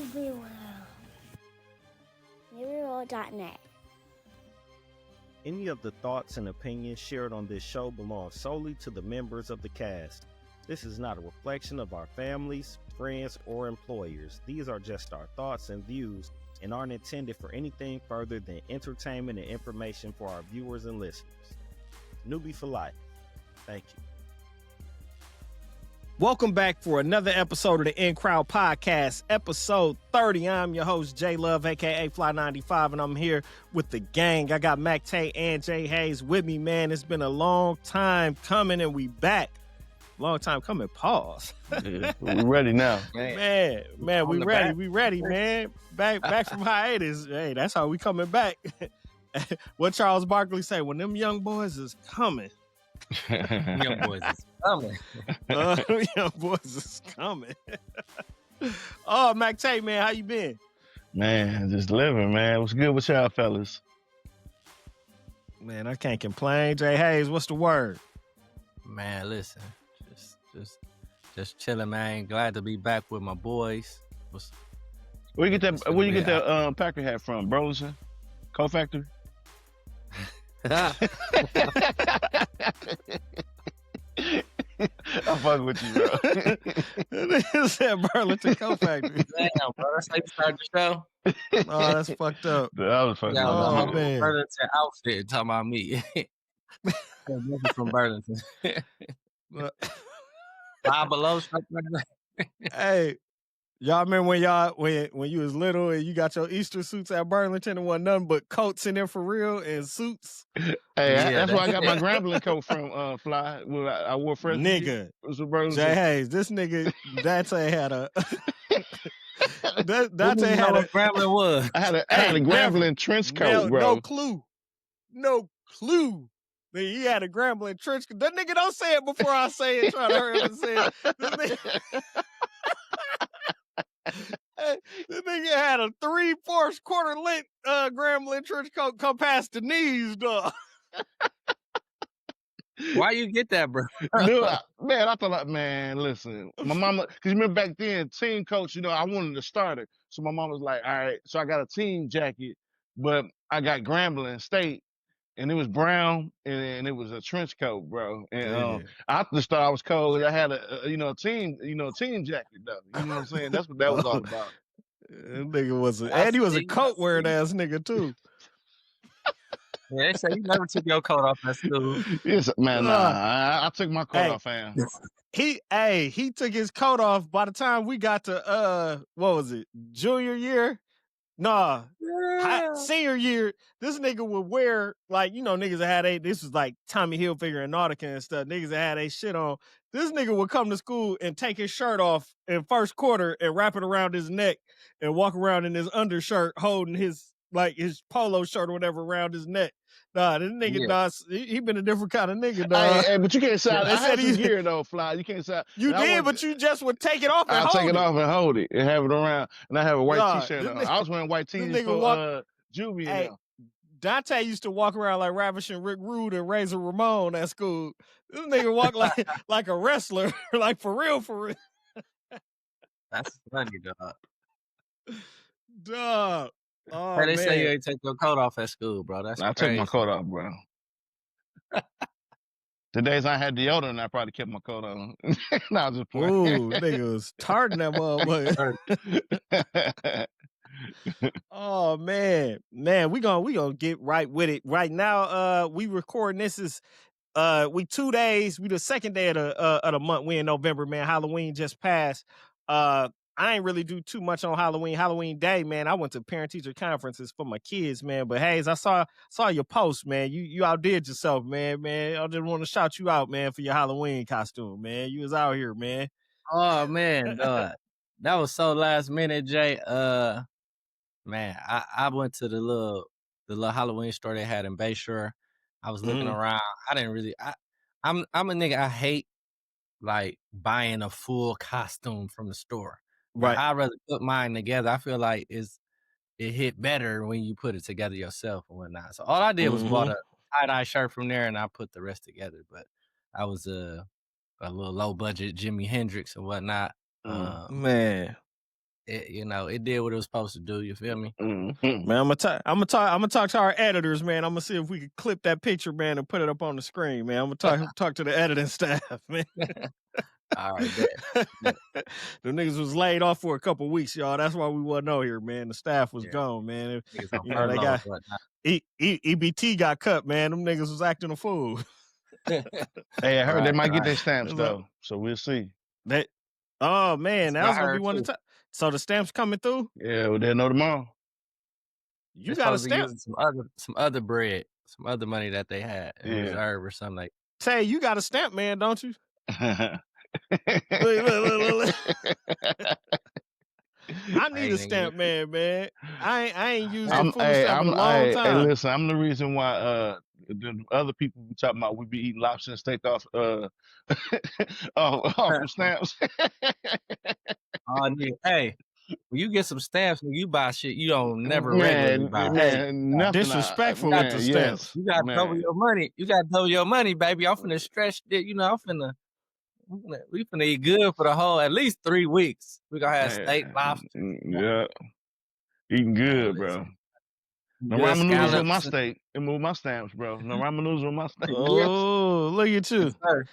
everywhere. Everywhere.net. Any of the thoughts and opinions shared on this show belong solely to the members of the cast. This is not a reflection of our families, friends, or employers. These are just our thoughts and views and aren't intended for anything further than entertainment and information for our viewers and listeners. N.U.B.Y for life. Thank you. Welcome back for another episode of the In Crowd Podcast, episode 30. I'm your host, J Love, aka Fly95, and I'm here with the gang. I got Mac Tay and Jay Hayes with me, man. It's been a long time coming, and we back. Long time coming, pause. Yeah, we ready now. Man, we ready. We ready, man. Back from hiatus. Hey, that's how we coming back. What Charles Barkley say, when them young boys is coming. Young boys is coming. Young boys is coming. Oh, Mac Tay, man, how you been? Man, just living, man. What's good with y'all fellas? Man, I can't complain. Jay Hayes, what's the word? Man, listen, just chilling, man. Glad to be back with my boys. Where you get that Packer hat from? Burlington Co-Factory? I'm fucking with you, bro. It said Burlington Co-Factory. Damn, bro, that's how you start the show. Oh, that's fucked up. I was fucking Oh, man. Burlington outfit talking about me. From Burlington. Five Below, something like that. Hey, y'all remember when you was little and you got your Easter suits at Burlington and wasn't nothing but coats in there for real and suits? Hey, that's where I got my Grambling coat from, Fly. When I wore fresh. Nigga, Burlington. Jay Hayes, this nigga Dante had a Dante had a Grambling was. I had a Grambling trench coat, bro. No clue. He had a Grambling trench coat. That nigga don't say it before I say it. Trying to hurry up and say it. This nigga had a 3/4 quarter length Grambling trench coat come past the knees, dog. Why you get that, bro? Dude, man, I thought, like, man, listen, my mama, because you remember back then, team coach, I wanted to start it. So my mom was like, all right, so I got a team jacket, but I got Grambling State, and it was brown, and it was a trench coat, bro. And I just thought I was cold. I had a team jacket, though. You know what I'm saying? That's what that was all about. That nigga was he was a coat wearing ass nigga too. Yeah, they say you never took your coat off at school. Yes, man. I took my coat off, fam. He took his coat off by the time we got to what was it, junior year? Nah, senior year. This nigga would wear, like, niggas that had this was like Tommy Hilfiger and Nautica and stuff. Niggas that had shit on. This nigga would come to school and take his shirt off in first quarter and wrap it around his neck and walk around in his undershirt holding his polo shirt or whatever around his neck. Nah, this nigga, he been a different kind of nigga, dog. Hey, but you can't say I had some gear though, Fly. You can't say you did, but you just would take it off and hold it. I'll take it off and hold it and have it around, and I have a white t-shirt on. I was wearing white t-shirts for Juvie. Hey, Dante used to walk around like Ravishing Rick Rude and Razor Ramon at school. This nigga walk like a wrestler, like for real. That's funny, dog. Dog. Oh, they say you ain't take your coat off at school, bro. That's crazy. I took my coat off, bro. The days I had deodorant, I probably kept my coat on. No, I was just playing. Ooh, nigga was tarting that motherfucker. Oh man, we gonna get right with it. Right now, we recording. This is we 2 days. We the second day of the month. We in November, man. Halloween just passed. I ain't really do too much on Halloween Day, man. I went to parent-teacher conferences for my kids, man. But Hayes, I saw your post, man. You outdid yourself, man. I just want to shout you out, man, for your Halloween costume, man. You was out here, man. Oh man, that was so last minute, Jay. Man, I went to the little Halloween store they had in Bayshore. I was looking around. I didn't really. I'm a nigga. I hate like buying a full costume from the store. Right. I'd rather put mine together. I feel like it hit better when you put it together yourself and whatnot. So all I did was bought a tie-dye shirt from there, and I put the rest together. But I was a little low budget Jimi Hendrix and whatnot. Man, it did what it was supposed to do. You feel me? Mm-hmm. Man, I'm gonna talk to our editors, man. I'm gonna see if we can clip that picture, man, and put it up on the screen, man. I'm gonna talk to the editing staff, man. All right, bet. The niggas was laid off for a couple weeks, y'all. That's why we wasn't out here, man. The staff was Yeah. gone, man. Niggas on You know, they furlough got and whatnot. EBT got cut, man. Them niggas was acting a fool. Hey, I heard they might get their Right. stamps though, so we'll see. Oh man, That's that what I was gonna be heard one of too. the time. So the stamps coming through. Yeah, well, they'll know tomorrow. You They're got a supposed to be stamp. using some other bread, some other money that they had in Yeah. reserve or something like. Tay, you got a stamp, man, don't you? Look. I need Hey, a nigga, stamp, man. I ain't used a food Hey, stamp in a long hey, time. listen, I'm the reason why the other people we talking about we be eating lobster and steak off off of stamps. oh nigga, hey, when you get some stamps, when you buy shit you don't never regularly Man, buy. Hey, nothing. disrespectful with the Man, stamps. yes, You got double man. your money. You got double your money, baby. I'm finna stretch it. We finna eat good for the whole at least 3 weeks. We gonna have steak, lobster, Yeah, eating man. good, bro. Listen, No good ramen noodles with my scallops. steak. And move my stamps, bro. No ramen noodles with my steak. Yes, Oh, look at you. yes, sir.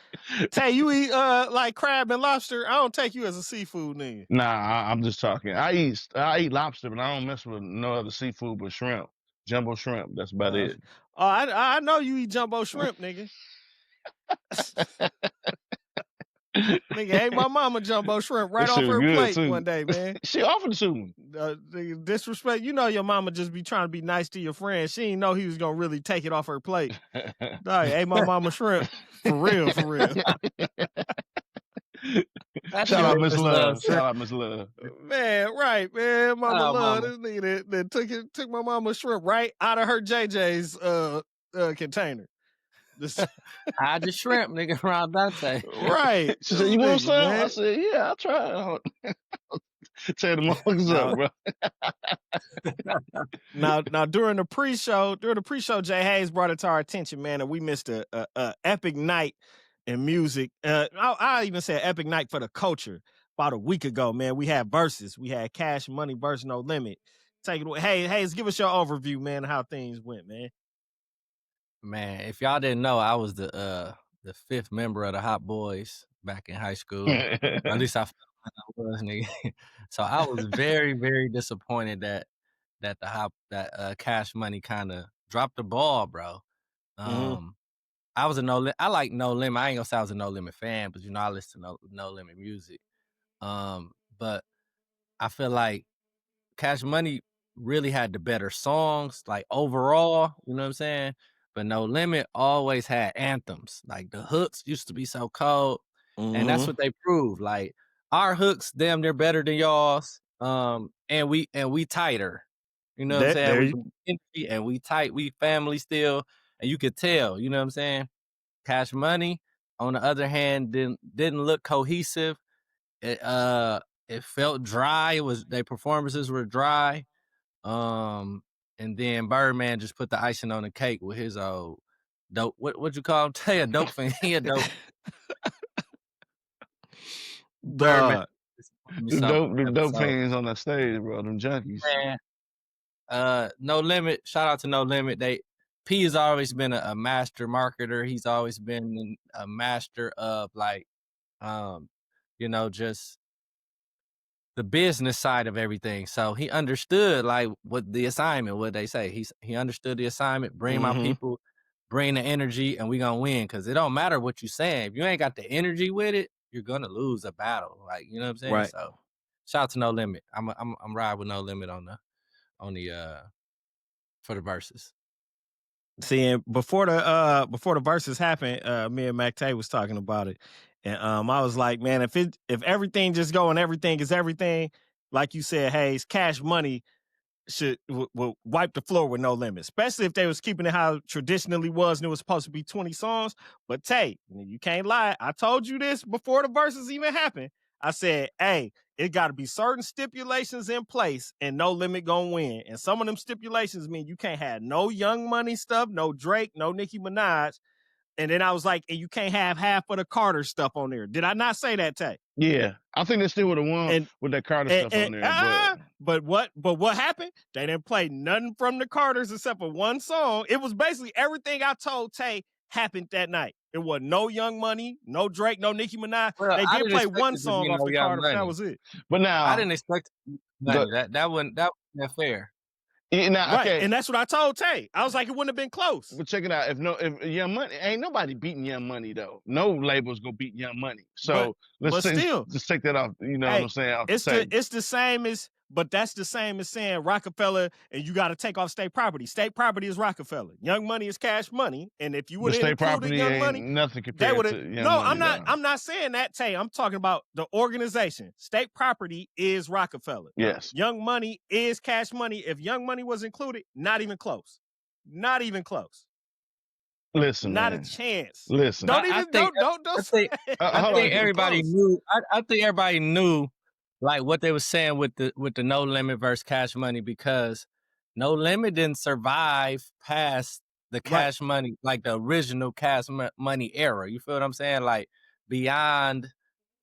Tay, you eat like crab and lobster? I don't take you as a seafood nigga. Nah, I'm just talking. I eat lobster, but I don't mess with no other seafood but shrimp, jumbo shrimp. That's about it. Oh, I know you eat jumbo shrimp, nigga. Nigga, ate my mama jumbo shrimp right That off shit was her good plate too. one day, man. She offered it to me. Nigga, disrespect. You know your mama just be trying to be nice to your friend. She didn't know he was gonna really take it off her plate. Dog, ate my mama shrimp. For real, for real. That Shout you out make Miss us Love. shrimp. Shout out Miss Love. Man, right, man. Mama Oh, love mama. this nigga that took my mama shrimp right out of her JJ's container. I just shrimp, nigga, around Dante. Right. She said, This "You want nigga, some?" I man. said, "Yeah, I'll try it." Tear the motherfuckers up, bro. Now during the pre-show, Jay Hayes brought it to our attention, man, that we missed a epic night in music. I even said epic night for the culture about a week ago, man. We had Verzuz. We had Cash Money versus No Limit. Take it away. Hey, Hayes, give us your overview, man, of how things went, man. Man, if y'all didn't know, I was the 5th member of the Hot Boys back in high school. At least I felt like I was, nigga. So I was very, very disappointed that Cash Money kind of dropped the ball, bro. I was I like No Limit. I ain't gonna say I was a No Limit fan, but I listen to No Limit music. But I feel like Cash Money really had the better songs, like overall, you know what I'm saying? But No Limit always had anthems. Like the hooks used to be so cold. And that's what they proved. Like our hooks, damn, they're better than y'all's. And we tighter. You know what I'm saying? We energy and we tight, we family still. And you could tell, you know what I'm saying? Cash Money, on the other hand, didn't look cohesive. It felt dry. Their performances were dry. And then Birdman just put the icing on the cake with his old dope. What you call him? Tell you a dope fan. He a dope. Birdman. Dog. The dope fans on the stage, bro. Them junkies. Man, No Limit. Shout out to No Limit. P has always been a master marketer. He's always been a master of just the business side of everything. So he understood like what the assignment, what they say. He understood the assignment, bring my people, bring the energy, and we gonna win. Cause it don't matter what you saying. If you ain't got the energy with it, you're gonna lose a battle. Like, you know what I'm saying? Right. So shout out to No Limit. I'm riding with No Limit on the for the verses. See, and before the verses happened, me and Mac Tay was talking about it, and I was like, man, if everything just go and everything is everything, like you said, Hayes, Cash Money should will wipe the floor with No Limit, especially if they was keeping it how it traditionally was and it was supposed to be 20 songs. But Tay, you can't lie. I told you this before the verses even happened. I said, hey, it got to be certain stipulations in place and No Limit gonna win. And some of them stipulations mean you can't have no Young Money stuff, no Drake, no Nicki Minaj. And then I was like, and you can't have half of the Carter stuff on there. Did I not say that, Tay? Yeah, I think they still would have won And with that Carter stuff on there, but what happened? They didn't play nothing from the Carters except for one song. It was basically everything I told Tay happened that night. It was no Young Money, no Drake, no Nicki Minaj. Well, They I did didn't play expect one it to song be off no the Young Carter, but that Money. was it. but now I didn't expect money. That wasn't that fair. now, Right, okay, and that's what I told Tay. I was like, it wouldn't have been close. but check it out. If Young Money, ain't nobody beating Young Money though. No label's gonna beat Young Money. So but still, just take that off. You know what I'm saying? Off it's the same as, but that's the same as saying Rockefeller, and you got to take off state property. State property is Rockefeller. Young Money is Cash Money, and if you would have state included property Young ain't Money, nothing they compared would to have. Young No, Money. I'm not saying that, Tay. I'm talking about the organization. State property is Rockefeller. Yes. Young Money is Cash Money. If Young Money was included, not even close. Not even close. Listen, Not man. a chance. Listen. Don't even don't. I think everybody knew. I think everybody knew like what they were saying with the No Limit versus Cash Money, because No Limit didn't survive past the Cash Money, like the original Cash Money era. You feel what I'm saying? Like beyond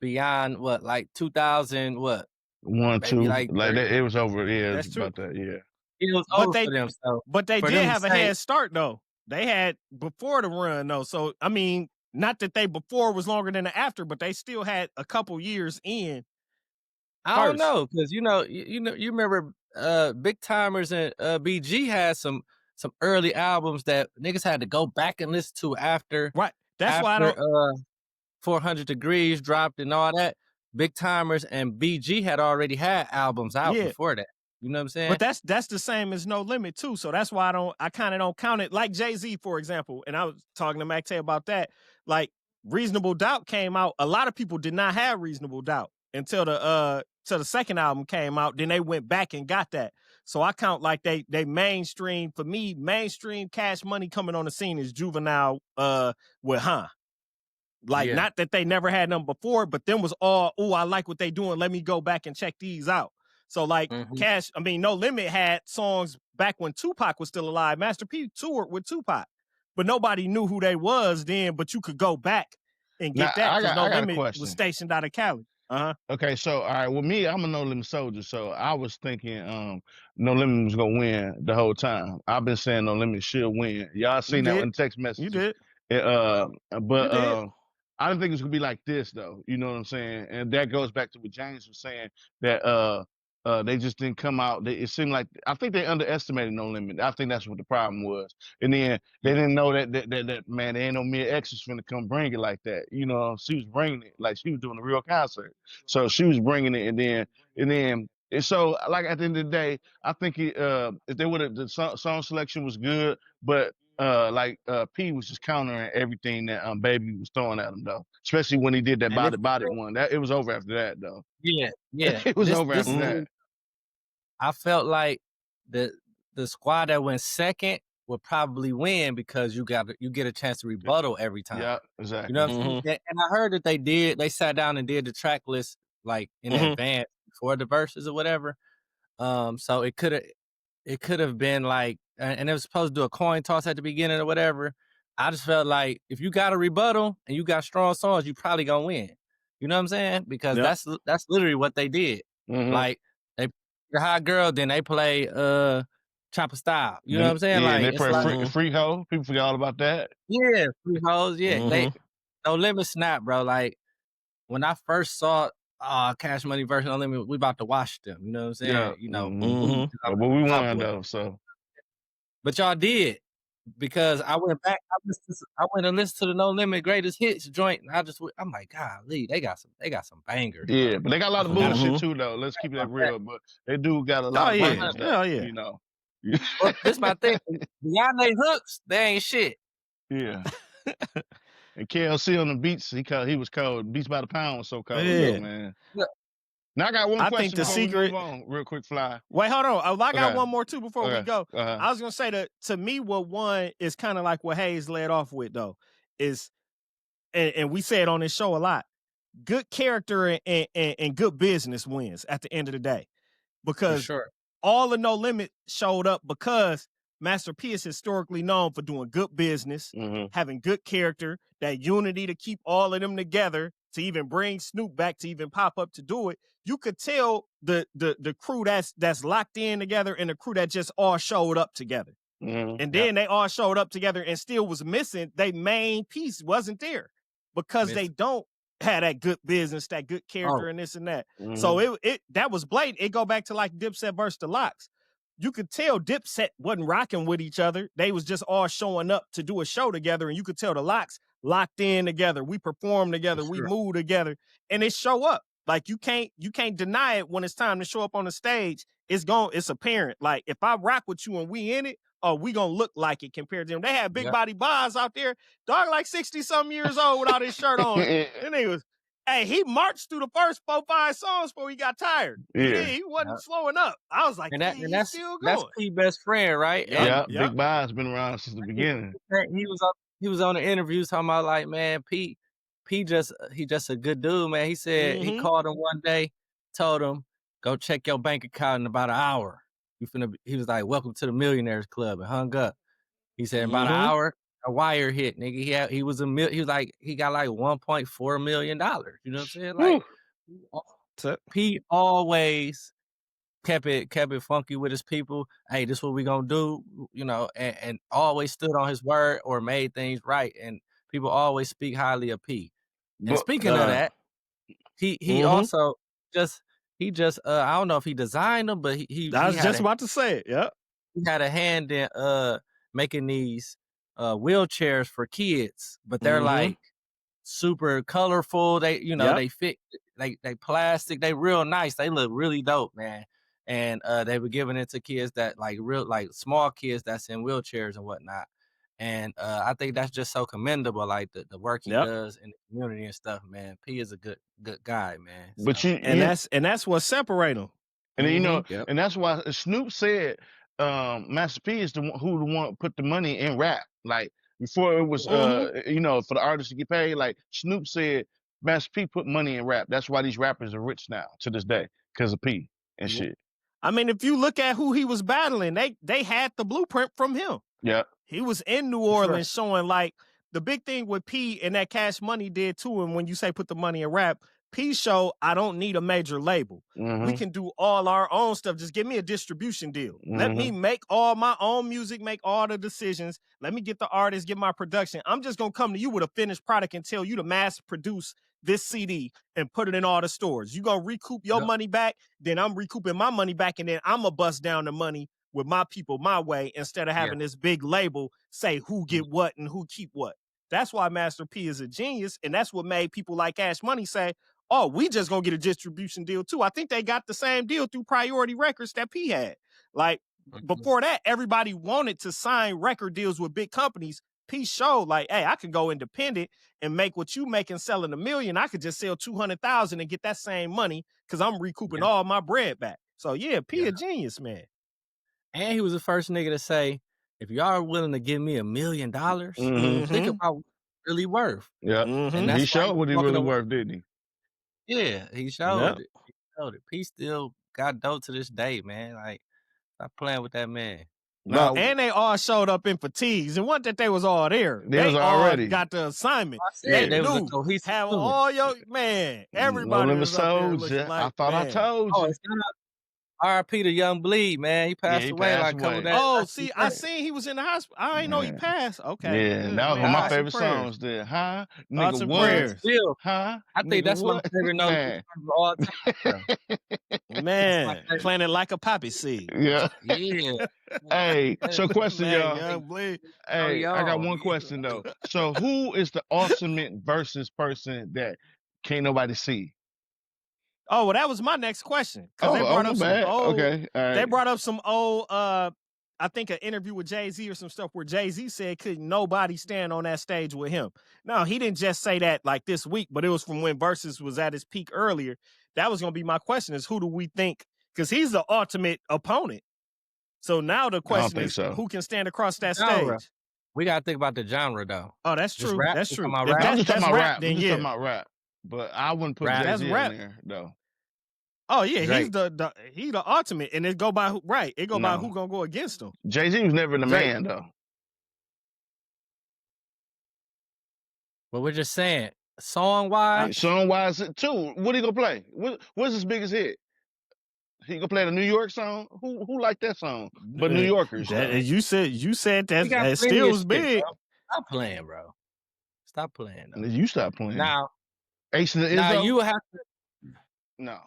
what, like 2000 what? 1, 2, like that, it was over. Yeah, that's true. about that. Yeah. It was over for them. So, but they did have a head start though. They had before the run though. So I mean, not that they before was longer than the after, but they still had a couple years in. I don't know, because you remember Big Timers and BG had some early albums that niggas had to go back and listen to after. Right. That's why I don't. 400 Degrees dropped and all that. Big Timers and BG had already had albums out before that. You know what I'm saying? But that's the same as No Limit too. So that's why I kind of don't count it. Like Jay-Z, for example, and I was talking to Mac Tay about that. Like Reasonable Doubt came out. A lot of people did not have Reasonable Doubt until the second album came out. Then they went back and got that. So I count like they mainstream. For me, mainstream Cash Money coming on the scene is Juvenile with Like, not that they never had them before, but them was all, I like what they doing. Let me go back and check these out. So like No Limit had songs back when Tupac was still alive. Master P toured with Tupac, but nobody knew who they was then, but you could go back and get that because No Limit was stationed out of Cali. Okay, so all right, with me, I'm a No Limit soldier, so I was thinking No Limit was gonna win the whole time. I've been saying No Limit should win. Y'all seen that in text messages. You did. But I didn't think it was gonna be like this though. You know what I'm saying? And that goes back to what James was saying, that they just didn't come out. It seemed like, I think they underestimated No Limit. I think that's what the problem was. And then they didn't know that man, there ain't no Mia X was finna come bring it like that. You know, she was bringing it like she was doing a real concert. So she was bringing it, and so like at the end of the day, I think if they would have, the song selection was good, but P was just countering everything that Baby was throwing at him though. Especially when he did that body one. That it was over after that though. Yeah. It was over after that. I felt like the squad that went second would probably win because you get a chance to rebuttal every time. Yeah, exactly. You know what I'm saying? And I heard that they sat down and did the track list like in advance before the verses or whatever. So it could have been like, and it was supposed to do a coin toss at the beginning or whatever. I just felt like if you got a rebuttal and you got strong songs, you probably gonna win. You know what I'm saying? Because that's literally what they did. Like they your hot girl, then they play Chopper Style. You know what I'm saying? Yeah, like they play Free Ho. People forgot all about that. Yeah, Free Hoes. Yeah, they No Limit snap, bro. Like when I first saw Cash Money versus No Limit, we about to watch them. You know what I'm saying? Yeah. You know, but we won though. So, but y'all did, because I went back. I went and listened to the No Limit Greatest Hits joint, and I'm like, golly, they got some bangers. Yeah, but they got a lot of bullshit too, though. Let's keep that real. But they do got a lot of bangers, though. Yeah. You know. Well, this my thing. Beyond they hooks, they ain't shit. Yeah. And KLC on the beats, he was cold. Beats by the pound was so cold, man. Yeah. Now I got one question think the before secret, we move on, real quick, Fly. Wait, hold on. I got one more too before we go. Uh-huh. I was gonna say that to me, what won is kind of like what Hayes led off with, though, is, and we say it on this show a lot. Good character and good business wins at the end of the day, because all the No Limit showed up because Master P is historically known for doing good business, having good character, that unity to keep all of them together, to even bring Snoop back to even pop up to do it. You could tell the crew that's locked in together and the crew that just all showed up together. And then they all showed up together and still was missing. They main piece wasn't there because they don't have that good business, that good character, and this and that. So it that was blatant. It go back to like Dipset versus the Lox. You could tell Dipset wasn't rocking with each other. They was just all showing up to do a show together, and you could tell the Lox locked in together. We perform together, we move together, and it show up. Like you can't deny it when it's time to show up on the stage. It's apparent. Like if I rock with you and we in it, oh, we gonna look like it compared to them. They had big body Boz out there, dog like 60-something years old without his shirt on. And he was, hey, he marched through the first 4-5 songs before he got tired. He wasn't slowing up. I was like, he's still going. That's P best friend, right? Yeah, Big Boz been around since the beginning. He was on the interviews talking about like, man, P just he just a good dude, man. He said he called him one day, told him, go check your bank account in about an hour. He was like, welcome to the Millionaires Club, and hung up. He said about an hour, a wire hit, nigga. He was like, he got like $1.4 million. You know what I'm saying? Like P always kept it funky with his people. Hey, this is what we gonna do, you know, and always stood on his word or made things right. And people always speak highly of P. And speaking of that, he also just I don't know if he designed them, but I was just about to say it. Yeah, he had a hand in making these wheelchairs for kids, but they're like super colorful. They they fit, they plastic, they real nice. They look really dope, man. And they were giving it to kids that like small kids that's in wheelchairs and whatnot. And I think that's just so commendable, like the work he does in the community and stuff, man. P is a good guy, man. But so. that's what separate them. And then, you know, and that's why Snoop said Master P is the one put the money in rap. Like before it was you know, for the artists to get paid, like Snoop said Master P put money in rap. That's why these rappers are rich now to this day, because of P and shit. I mean, if you look at who he was battling, they had the blueprint from him. Yeah. He was in New Orleans showing like the big thing with P and that Cash Money did to him when you say put the money in rap. P show, I don't need a major label. We can do all our own stuff. Just give me a distribution deal. Let me make all my own music, make all the decisions. Let me get the artists, get my production. I'm just going to come to you with a finished product and tell you to mass produce this CD and put it in all the stores. You going to recoup your money back, then I'm recouping my money back, and then I'm going to bust down the money with my people my way instead of having this big label say who get what and who keep what. That's why Master P is a genius, and that's what made people like Cash Money say, oh, we just gonna get a distribution deal too. I think they got the same deal through Priority Records that P had. Like before that, everybody wanted to sign record deals with big companies. P showed like, hey, I could go independent and make what you making selling $1 million. I could just sell 200,000 and get that same money because I'm recouping all my bread back. So yeah, P a genius, man. And he was the first nigga to say, if y'all are willing to give me $1 million, think about what it's really worth. Yeah. And he showed what he really worth, didn't he? Yeah, he showed it. He showed it. P still got dope to this day, man. Like, stop playing with that man. No, and they all showed up in fatigues. And wasn't that they was all there. They was already got the assignment. They knew have all your man. Everybody was up there like, I thought I told you. R.I.P. to Young Bleed, man. He passed away like a couple days. Oh, see, I seen he was in the hospital. I didn't know he passed. Okay. Yeah, that was one of my favorite songs there. Huh? Nigga, what? Still, huh? I think that's my favorite note of all time. Man, planted like a poppy seed. Yeah. Yeah. Hey, so question, y'all. Young Bleed. Hey, I got one question, though. So who is the ultimate versus person that can't nobody see? Oh, well, that was my next question. Oh, they brought up some old, okay. All right. They brought up some old, I think an interview with Jay-Z or some stuff where Jay-Z said couldn't nobody stand on that stage with him. No, he didn't just say that like this week, but it was from when Verzuz was at his peak earlier. That was going to be my question is who do we think? Because he's the ultimate opponent. So now the question is who can stand across that stage? We got to think about the genre, though. Oh, that's true. That's true. I'm just talking about rap. Then, talking about rap. But I wouldn't put Jay-Z in there, though. Oh yeah, he's Drake. the ultimate, and it go by who, right? It go by who No. gonna go against him. Jay-Z was never the Drake. man though. But we're just saying, song wise, Song wise too. What he gonna play? What's his biggest hit? He gonna play the New York song? Who like that song? But New Yorkers That, though. you said he got that plenty still of was shit, big. bro. Stop playing, bro. Stop playing though. You stop playing. Now, Ace of the Izzo? you have to. No.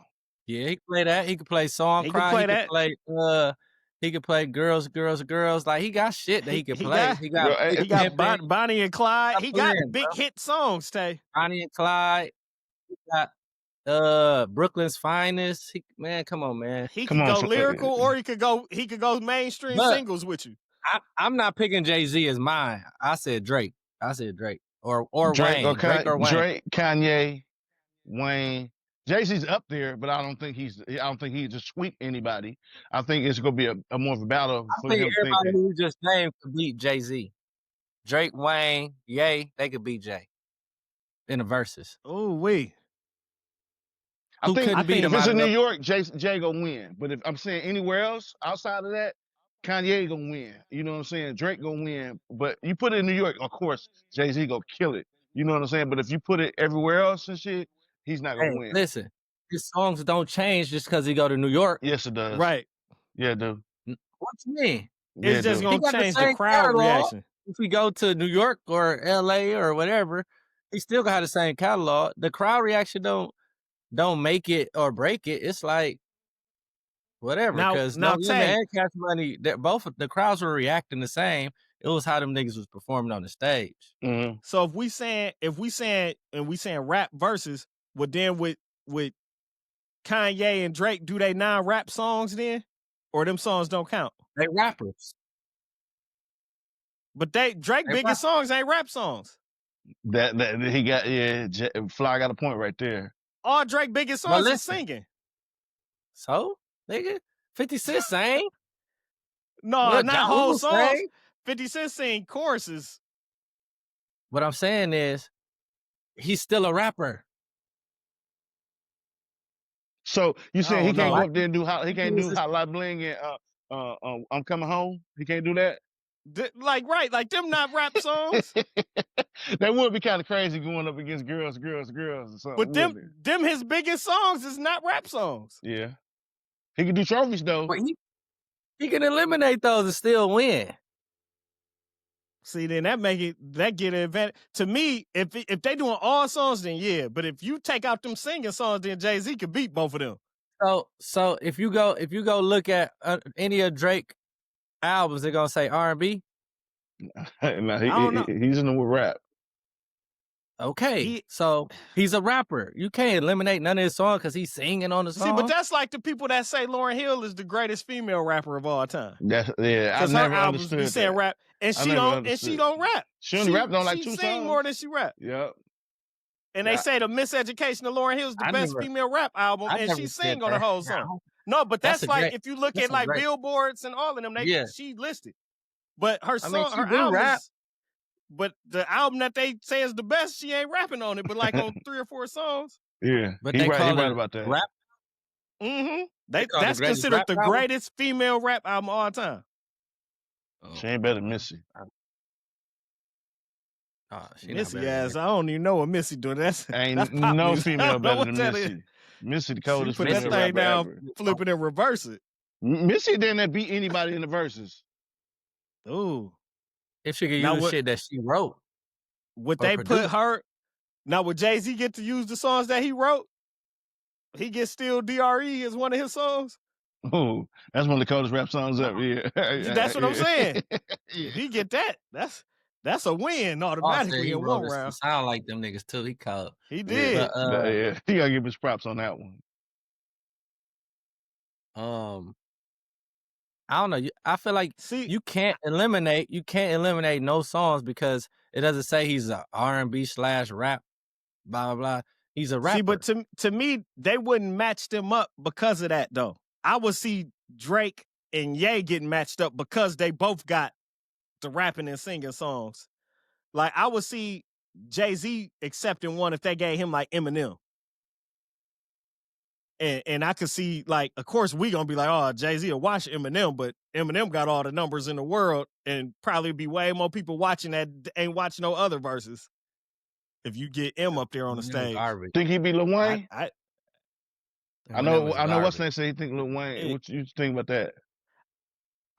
Yeah, he can play that. He can play Song He Cry. can play He can that. play. He can play Girls, Girls, Girls. Like he got shit that he can play. He got Bro, he got Pimpin'. Bonnie and Clyde. Stop He got playing, big bro. hit songs, Tay. Bonnie and Clyde. He got Brooklyn's Finest. Man, come on, man. He Come could on, go lyrical, or he could go mainstream But singles with you. I'm not picking Jay-Z as mine. I said Drake. Or Drake Wayne. Drake or Wayne. Drake, Kanye, Wayne. Jay-Z's up there, but I don't think he just sweep anybody. I think it's gonna be a more of a battle I for think him everybody thinking. who we just named could beat Jay-Z. Drake, Wayne, Ye, they could beat Jay in the verses. Oh wait. I think beat if him it's out in of New York, Jay gonna win. But if I'm saying anywhere else outside of that, Kanye gonna win. You know what I'm saying? Drake gonna win. But you put it in New York, of course, Jay-Z gonna kill it. You know what I'm saying? But if you put it everywhere else and shit, he's not gonna Hey, win. listen, his songs don't change just because he go to New York. Yes, it does. Right. Yeah, it do. What you mean? It's just He gonna got change the the same crowd catalog. reaction. If we go to New York or LA or whatever, he still got the same catalog. The crowd reaction don't make it or break it. It's like whatever. Because now No Limit Tay, and Cash Money, both the crowds were reacting the same. It was how them niggas was performing on the stage. Mm-hmm. So if we saying rap versus, well then with Kanye and Drake, do they non-rap songs then? Or them songs don't count? They rappers. But Drake biggest songs ain't rap songs. That he got Fly got a point right there. All Drake biggest songs is singing. So, nigga, 50 Cent sang. No, not whole songs. 50 Cent sing choruses. What I'm saying is, he's still a rapper. So you saying he can't go up there and do Hot Bling and I'm Coming Home? He can't do that? Like them not rap songs. That would be kind of crazy going up against girls or something. But them his biggest songs is not rap songs. Yeah. He can do trophies though. But he can eliminate those and still win. See, then that get an advantage. To me, if they doing all songs, then yeah. But if you take out them singing songs, then Jay-Z could beat both of them. So if you go look at any of Drake albums, they're gonna say R&B. No, he's in the rap. Okay, so he's a rapper. You can't eliminate none of his songs because he's singing on the song. See, but that's like the people that say Lauryn Hill is the greatest female rapper of all time. I never understood be saying that. rap, and she don't rap. She only rap on like 2 songs. She sing more than she rap. Yep. And they say the Miseducation of Lauryn Hill is the best female rap album, and she sing on the whole song. No, but that's like if you look at like billboards and all of them, she listed. But her song, her album rap. But the album that they say is the best, she ain't rapping on it, but like on 3 or 4 songs. Yeah, but he right about that. Rap. Mm-hmm. That's considered the greatest female rap album of all time. She ain't better than Missy. Missy ass, I don't even know what Missy doing. That's no female better than Missy. Missy the coldest female rapper ever. Put that thing down, flip it and reverse it. Missy didn't beat anybody in the verses. Ooh. If she could use shit that she wrote. Would they put her... Now, would Jay-Z get to use the songs that he wrote? He gets still DRE as one of his songs? Oh, that's one of the coldest rap songs ever. Yeah. That's what I'm saying. If he get that, that's a win automatically in one round. Sound like them niggas too. He called. He did. But, he gotta give his props on that one. I don't know. I feel like you can't eliminate no songs because it doesn't say he's a R&B / rap, blah blah blah. He's a rapper. See, but to me, they wouldn't match them up because of that though. I would see Drake and Ye getting matched up because they both got the rapping and singing songs. Like I would see Jay-Z accepting one if they gave him like Eminem. And I could see, like, of course, we gonna be like, oh, Jay-Z will watch Eminem, but Eminem got all the numbers in the world, and probably be way more people watching that ain't watching no other verses. If you get M up there on the Eminem stage, garbage. Think he be Lil I, Wayne? I, Eminem is I know what's garbage. name say he think Lil Wayne. it, What you think about that?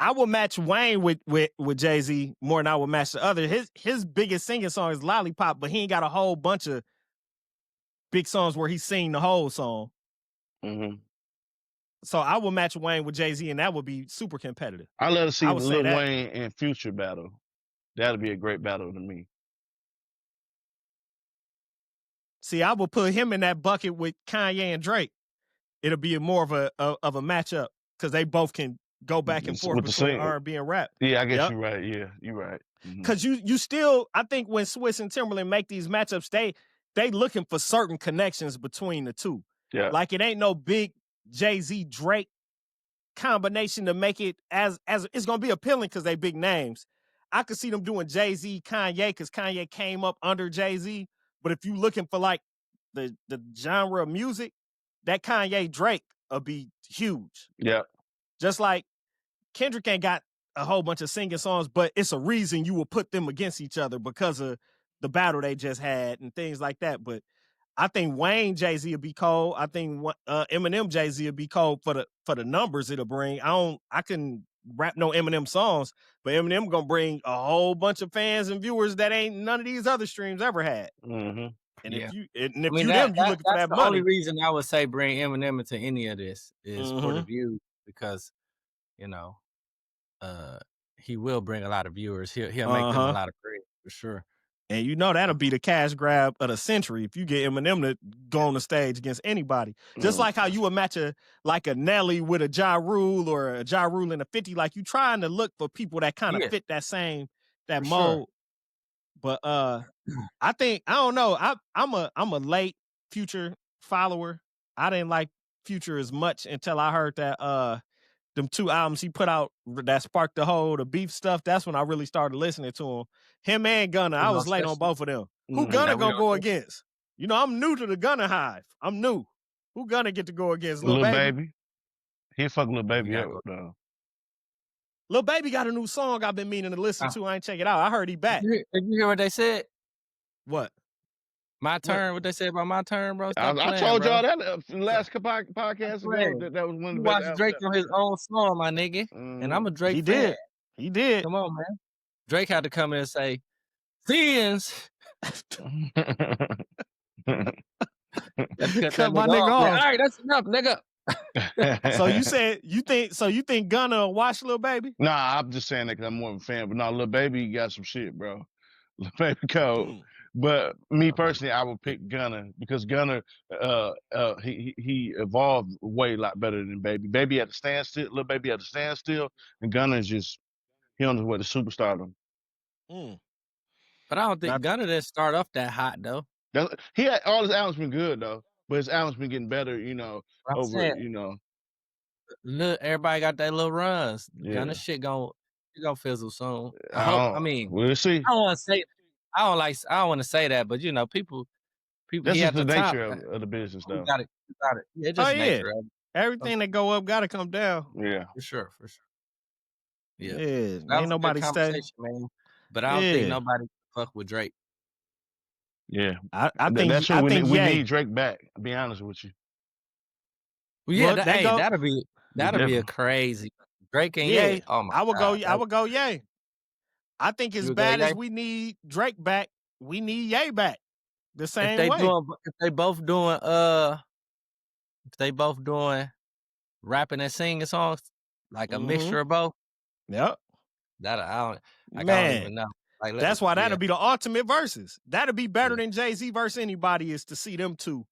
I would match Wayne with Jay-Z more than I would match the other. His biggest singing song is Lollipop, but he ain't got a whole bunch of big songs where he sing the whole song. Mm-hmm. So I would match Wayne with Jay-Z, and that would be super competitive. I love to see I would say Lil that. Wayne and Future battle. That'd be a great battle to me. See, I would put him in that bucket with Kanye and Drake. It'll be more of a matchup because they both can go back and forth With the between same, R&B and rap. yeah, I guess Yep. you're right. Yeah, you're right. Mm-hmm. Because you still, I think when Swiss and Timberland make these matchups, they looking for certain connections between the two. Yeah, Like it ain't no big Jay-Z Drake combination to make it as it's gonna be appealing because they big names. I could see them doing Jay-Z Kanye because Kanye came up under Jay-Z. But if you looking for like the genre of music, that Kanye Drake will be huge. yeah. Just like Kendrick ain't got a whole bunch of singing songs, but it's a reason you will put them against each other because of the battle they just had and things like that. But I think Wayne Jay-Z will be cold. I think Eminem Jay-Z will be cold for the numbers it'll bring. I couldn't rap no Eminem songs, but Eminem gonna bring a whole bunch of fans and viewers that ain't none of these other streams ever had. Mm-hmm. And Yeah. if I mean, you them, you looking for that's that the only money. reason I would say bring Eminem into any of this is for the Mm-hmm. view because, you know, he will bring a lot of viewers. He'll make them a lot of bread for sure. And you know that'll be the cash grab of the century if you get Eminem to go on the stage against anybody. Just like how you would match a Nelly with a Ja Rule or a Ja Rule and a 50. Like you trying to look for people that kind of Yeah, fit that for sure. mold. But I think I don't know. I'm a late Future follower. I didn't like Future as much until I heard that them two albums he put out that sparked the beef stuff. That's when I really started listening to him. Him and Gunna. We I gonna was late on test both of them. Who Mm-hmm. Gunna we gonna gonna go test against? You know, I'm new to the Gunna hive. I'm new. Who Gunna get to go against? Lil Lil Baby? Baby, he fuck Lil We Baby gotta up go. though. Lil Baby got a new song I've been meaning to listen to. I ain't check it out. I heard he back. Did you hear what they said? What? My What? turn. What they said about my turn, bro? Stop I playing, told bro. y'all that last Stop podcast ago. playing. That was one You of the best watched albums. Drake on his own song, my nigga, and I'm a Drake He fan. did. He did. Come on, man. Drake had to come in and say, "Sins." Had to cut that Cut my nigga nigga off. Like, off. all right, that's enough, nigga. So you said you think Gunna watch Lil Baby? Nah, I'm just saying that because I'm more of a fan. But no, Lil Baby got some shit, bro. Lil Baby cold. But me personally, I would pick Gunna because Gunna, he evolved way a lot better than Baby. Baby had to stand still. Lil Baby had to stand still, and Gunna is just he on his way to superstardom. But I don't think Gunna didn't start off that hot though. He had all his albums been good though, but his albums been getting better. I'm Over saying, look, everybody got their little runs. Yeah. Gunna shit gonna fizzle soon. we'll see. I don't want to say. I don't want to say that, but people. That's He just at the the top. nature of the business, You though. got it. Yeah, it's just nature of it. Everything that go up gotta come down. Yeah, for sure. Yeah, Yeah, that ain't was a good nobody stay. conversation, man. But I don't think nobody fuck with Drake. Yeah. I think that's I true. think We Ye. need Drake back. I'll be honest with you. Well, yeah, Look, that'll be a Definitely. crazy Drake and Yeah, Ye. Oh my I would god, go Ye. I think as You would go bad as Ye? we need Drake back, we need Ye back the if same they way. both doing rapping and singing songs, like a Mhm. mixture of both, Yep. I don't Man, even know. Like, that's why that'll yeah. be the ultimate versus. That'll be better Yeah. than Jay-Z versus anybody is to see them two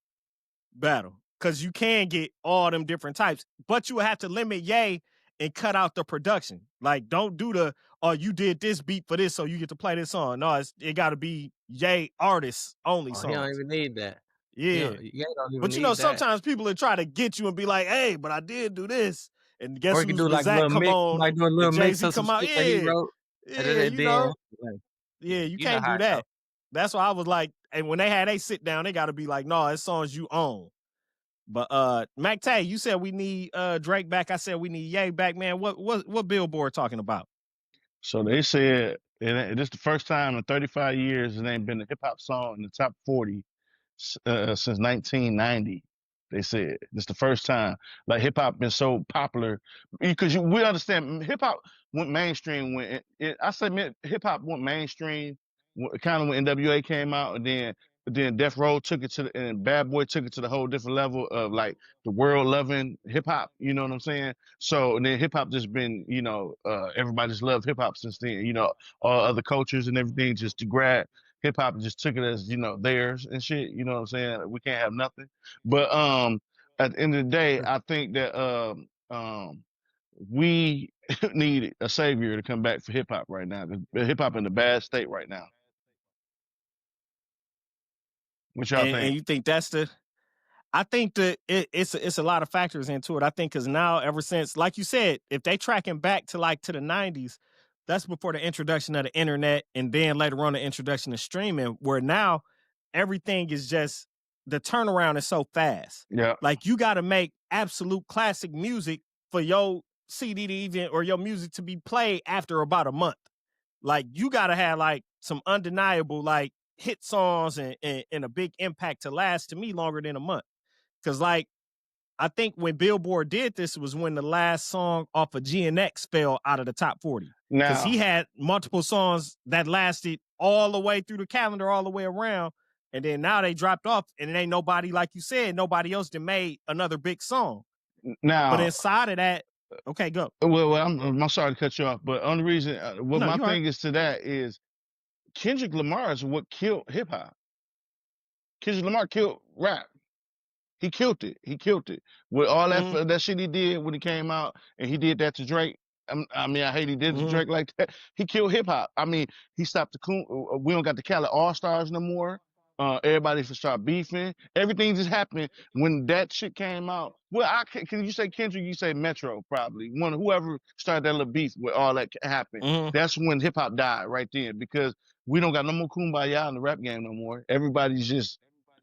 battle. Cause you can get all them different types, but you have to limit Ye and cut out the production. Like, don't do you did this beat for this, so you get to play this song. No, it gotta be Ye artists only songs. He don't even need that. Yeah. Ye don't even But need that. sometimes people will try to get you and be like, hey, but I did do this. And guess Or you can who's do the like a Zach little come mix, on like do a little and mix Jay-Z of some come out. shit that he wrote. Yeah, you know. Yeah, you can't how do it that. go. That's why I was like, and when they had they sit down, they gotta be like, no, it's songs you own. But Mac Tay, you said we need Drake back. I said we need Ye back, man. What Billboard talking about? So they said this the first time in 35 years it ain't been a hip hop song in the top 40 since 1990. They said this the first time like hip hop been so popular because we understand hip hop went mainstream when I say hip hop went mainstream kind of when NWA came out, and then Death Row took it to and Bad Boy took it to the whole different level of like the world loving hip hop. You know what I'm saying? So and then hip hop just been everybody just loved hip hop since then. All other cultures and everything just to grab hip hop just took it as theirs and shit. You know what I'm saying? We can't have nothing. But at the end of the day, I think that we need a savior to come back for hip hop right now. Hip hop in a bad state right now. What y'all And think? you think that's the? I think that it's a lot of factors into it. I think because now, ever since, like you said, if they tracking back to the 90s, that's before the introduction of the internet, and then later on the introduction of streaming, where now everything is just the turnaround is so fast. Yeah. Like you got to make absolute classic music for your CD to even or your music to be played after about a month. Like you got to have like some undeniable like hit songs and a big impact to last to me longer than a month. Cause like I think when Billboard did this was when the last song off of GNX fell out of the top 40. Cause he Now, had multiple songs that lasted all the way through the calendar, all the way around. And then now they dropped off, and it ain't nobody, like you said, nobody else that made another big song. But now, inside of that, okay, go. well, I'm sorry to cut you off, but only reason what No, my you are. thing is to that is Kendrick Lamar is what killed hip hop. Kendrick Lamar killed rap. He killed it. He killed it with all that shit he did when he came out, and he did that to Drake. I hate he did it to Drake like that. He killed hip hop. I mean, he stopped the we don't got the Cali All Stars no more. Everybody should start beefing. Everything just happened when that shit came out. Well, can you say Kendrick? You say Metro probably. Whoever started that little beef with all that happened. That's when hip hop died right then because we don't got no more kumbaya in the rap game no more. Everybody's just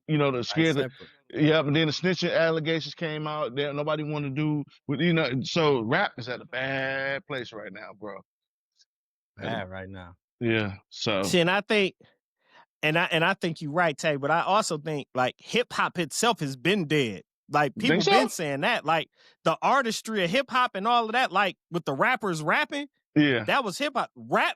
the scared of, yeah, but then the snitching allegations came out that nobody wanted to do with so rap is at a bad place right now, bro. Bad right now. Yeah. So See, and I think I think you're right, Tay, but I also think like hip hop itself has been dead. Like you think people so? been saying that. Like the artistry of hip hop and all of that, like with the rappers rapping, Yeah. that was hip hop. Rap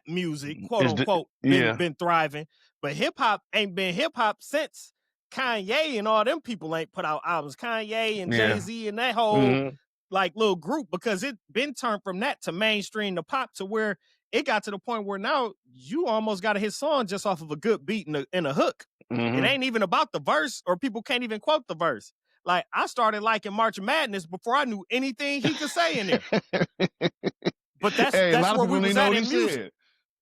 music, quote unquote, yeah. been thriving. But hip hop ain't been hip hop since Kanye and all them people ain't put out albums. Kanye and Jay-Z and that whole like little group, because it been turned from that to mainstream to pop to where it got to the point where now you almost got to hit song just off of a good beat and a hook. It ain't even about the verse, or people can't even quote the verse. Like I started liking March Madness before I knew anything he could say in there. But that's a lot of where people we was know at what in he music. said.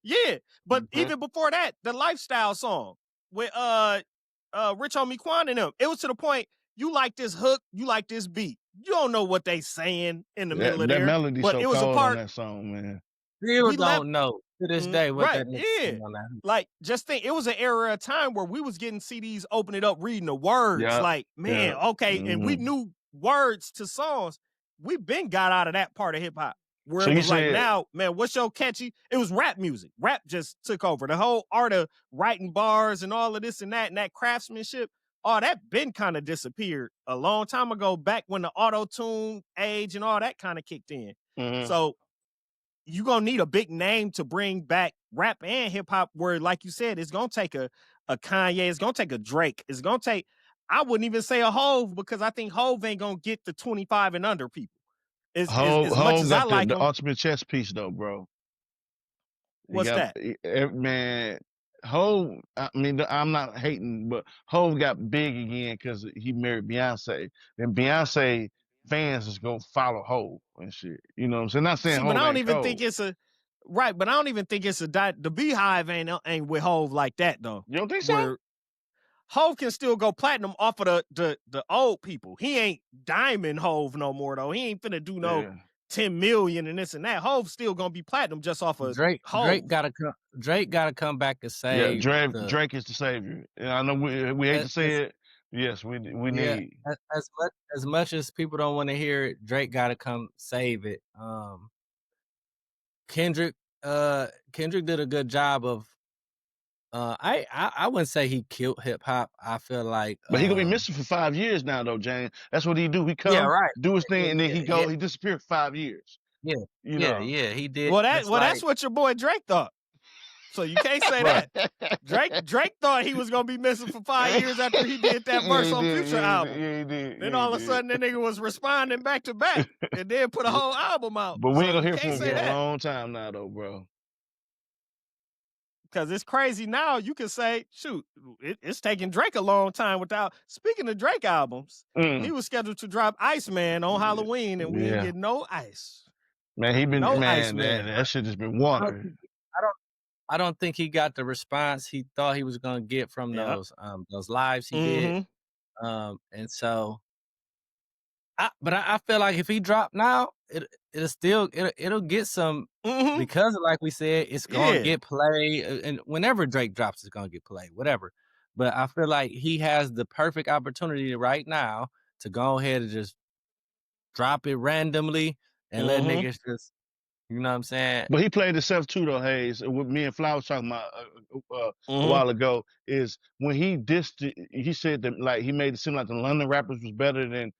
Yeah, but even before that, the lifestyle song with Rich Homie Quan and them, it was to the point you like this hook, you like this beat. You don't know what they saying in the middle of That there, melody but so it was a cold on part. that song, man. Still don't know to this day what Right, that nigga yeah. saying on that. Like, just think, it was an era of time where we was getting CDs, open it up, reading the words. Yeah. Like, man, okay, and we knew words to songs. We been got out of that part of hip hop. Where So it you was like, said- now, man, what's your catchy? It was rap music. Rap just took over. The whole art of writing bars and all of this and that craftsmanship, all that been kind of disappeared a long time ago, back when the auto-tune age and all that kind of kicked in. So you gonna need a big name to bring back rap and hip hop, where, like you said, it's gonna take a Kanye, it's gonna take a Drake, it's gonna take, I wouldn't even say a Hove, because I think Hove ain't gonna get the 25 and under people. As much as I got like the him. ultimate chess piece though, bro. What's that? Man, Hove, I mean, I'm not hating, but Hove got big again because he married Beyonce. And Beyonce fans is gonna follow Hove and shit. You know what I'm saying? Not saying See, but Hove I don't ain't even cold. think it's a right, but I don't even think it's the Beehive ain't with Hove like that though. You don't think so? Where Hove can still go platinum off of the old people. He ain't Diamond Hove no more though. He ain't finna do no 10 million and this and that. Hove's still gonna be platinum just off of Drake Hove. Drake gotta come back and save Drake is the savior. And I know we hate to say it, Yes, we Yeah, need. as much as people don't wanna hear it, Drake gotta come save it. Kendrick, Kendrick did a good job of, I wouldn't say he killed hip hop. I feel like, But he gonna be missing for 5 years now, though, James. That's what he do. He yeah, come, right. do his Yeah, thing, and then yeah, yeah, he disappear for 5 years. yeah, You yeah, know, yeah, he did Well, just that's like what your boy Drake thought. So you can't say right? that. Drake thought he was gonna be missing for 5 years after he did that Yeah, verse he on did. Future Yeah, he did. album. Yeah, he did. Then Yeah, he all of a did. sudden, that nigga was responding back to back, and then put a yeah, whole album out. But we ain't So gonna you hear from can't him say for a that long time now, though, bro. because it's crazy now. You can say, shoot, it's taking Drake a long time without. Speaking of Drake albums, he Mm. was scheduled to drop Iceman on Halloween, and we ain't Yeah, get no ice, man, he been no man. Iceman. That shit has been I don't water. think I don't I don't think he got the response he thought he was gonna get from Yep. those lives he did. Mm-hmm. And so but I feel like if he dropped now, it'll get some Mm-hmm. because like we said, it's gonna Yeah. get play, and whenever Drake drops, it's gonna get played, whatever. But I feel like he has the perfect opportunity right now to go ahead and just drop it randomly and let Mm-hmm. niggas just, you know what I'm saying? But he played himself too, though, Hayes. What me and Fly was talking about a Mm-hmm. while ago is when he dissed. He said that like he made it seem like the London rappers was better than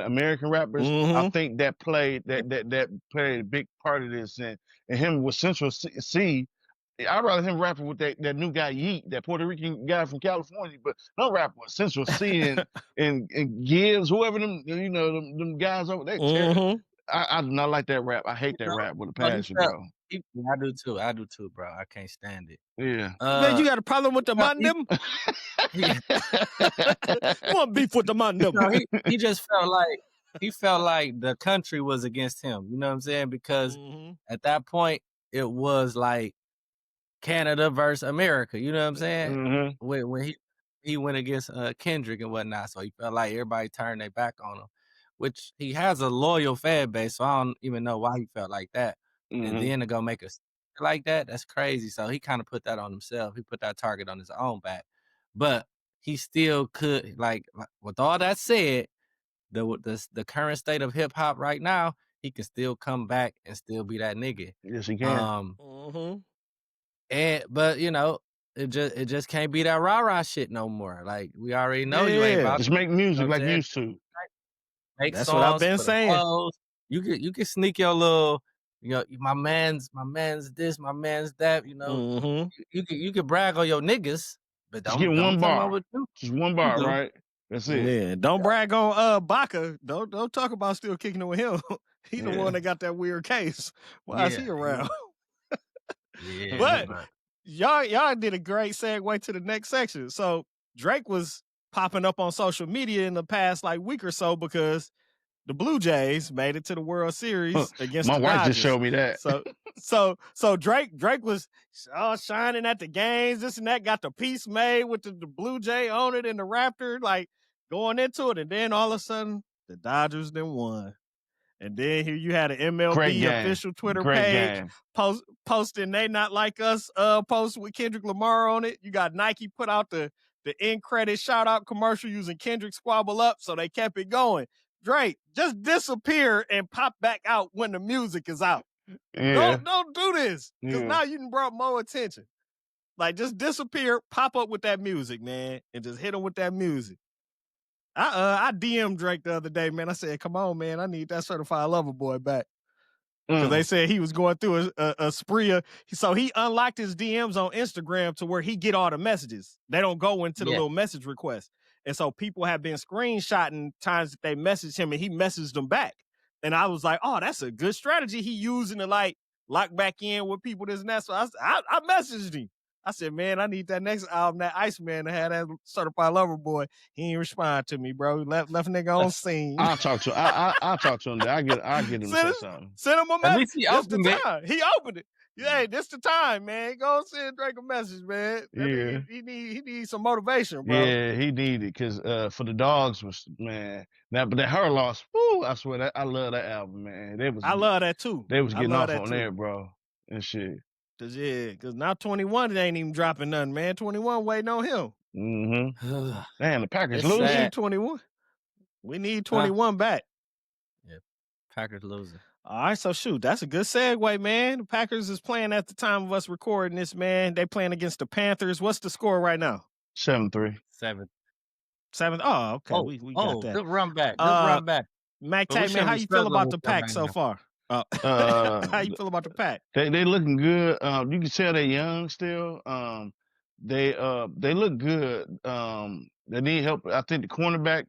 American rappers. I Mm-hmm. think that played a big part of this, and him with Central C. I'd rather him rapping with that new guy Yeet, that Puerto Rican guy from California, but no rapper with Central C and Gibbs, whoever them guys over there. Mm-hmm. I do not like that rap. I hate You that know, rap with a so he passion, felt bro. I do too, bro. I can't stand it. Yeah. Man, Uh, you got a problem with the no, man them? he You want beef with the man them? no, he just felt like he felt like the country was against him. You know what I'm saying? Because Mm-hmm. at that point, it was like Canada versus America. You know what I'm saying? hmm When he went against Kendrick and whatnot, so he felt like everybody turned their back on him. Which he has a loyal fan base, so I don't even know why he felt like that. And hmm then to go make a like that, that's crazy. So he kind of put that on himself. He put that target on his own back. But he still could like with all that said, the current state of hip hop right now, he can still come back and still be that nigga. Yes, he can. Um Mm-hmm. but it just can't be that rah-rah shit no more. Like we already know you ain't Yeah. about Just to, make you know what music I'm like you saying? used to. Make That's what I've songs been for the saying. hoes. You can sneak your little, my man's this, my man's that. Mm-hmm. You can brag on your niggas, but Just get don't one come up bar. with Just one you bar, do. right? That's it. Yeah. Don't brag on Baca. Don't talk about still kicking it with him. He the one Yeah. that got that weird case. Why is Yeah, he around? yeah, But but y'all did a great segue to the next section. So Drake was popping up on social media in the past like week or so because the Blue Jays made it to the World Series against My the wife just Dodgers. showed me that. So Drake was all shining at the games, this and that, got the piece made with the Blue Jay on it and the Raptor, like going into it, and then all of a sudden the Dodgers then won. And then here you had an Great MLB game. official Twitter Great page game. posting "They Not Like Us" post with Kendrick Lamar on it. You got Nike put out the end credit shout out commercial using Kendrick Squabble Up, so they kept it going. Drake, just disappear and pop back out when the music is out. Yeah. Don't do this, because Yeah. now you done brought more attention. Like, just disappear, pop up with that music, man, and just hit him with that music. I DM'd Drake the other day, man. I said, come on, man, I need that certified lover boy back. Because they Mm. said he was going through a spree. So he unlocked his DMs on Instagram to where he get all the messages. They don't go into the yeah, little message request. And so people have been screenshotting times that they messaged him and he messaged them back. And I was like, oh, that's a good strategy he using to like lock back in with people, this and that. So I messaged him. I said, man, I need that next album, that Iceman, to have that certified lover boy. He ain't respond to me, bro. He left nigga on scene. I'll talk to I'll talk to him there. I get him to Send say him, something. send him a at message. least he This the opened it. time. He opened it. Yeah, hey, this the time, man. Go send Drake a message, man. That Yeah. nigga, he needs some motivation, bro. Yeah, he needed because for the dogs was man. Now, but that her loss, woo, I swear that I love that album, man. I love that too. They was I getting love off that on too. there, bro, and shit. Cause now 21 it ain't even dropping nothing, man. 21 waiting on him. Mm-hmm. Man, the Packers It's We losing. need sad. 21. We need Huh? 21 back. Yeah, Packers losing. All right, so shoot, that's a good segue, man. The Packers is playing at the time of us recording this, man. They playing against the Panthers. What's the score right now? 7-3. 7. 7. Oh, okay. Oh, We got oh, that. good run back. Good Uh run back. Mac But we man, shouldn't how be you feel struggling about with the them pack right so now. far? How you feel about the pack? They looking good. You can tell they're young still. They look good. They need help. I think the cornerback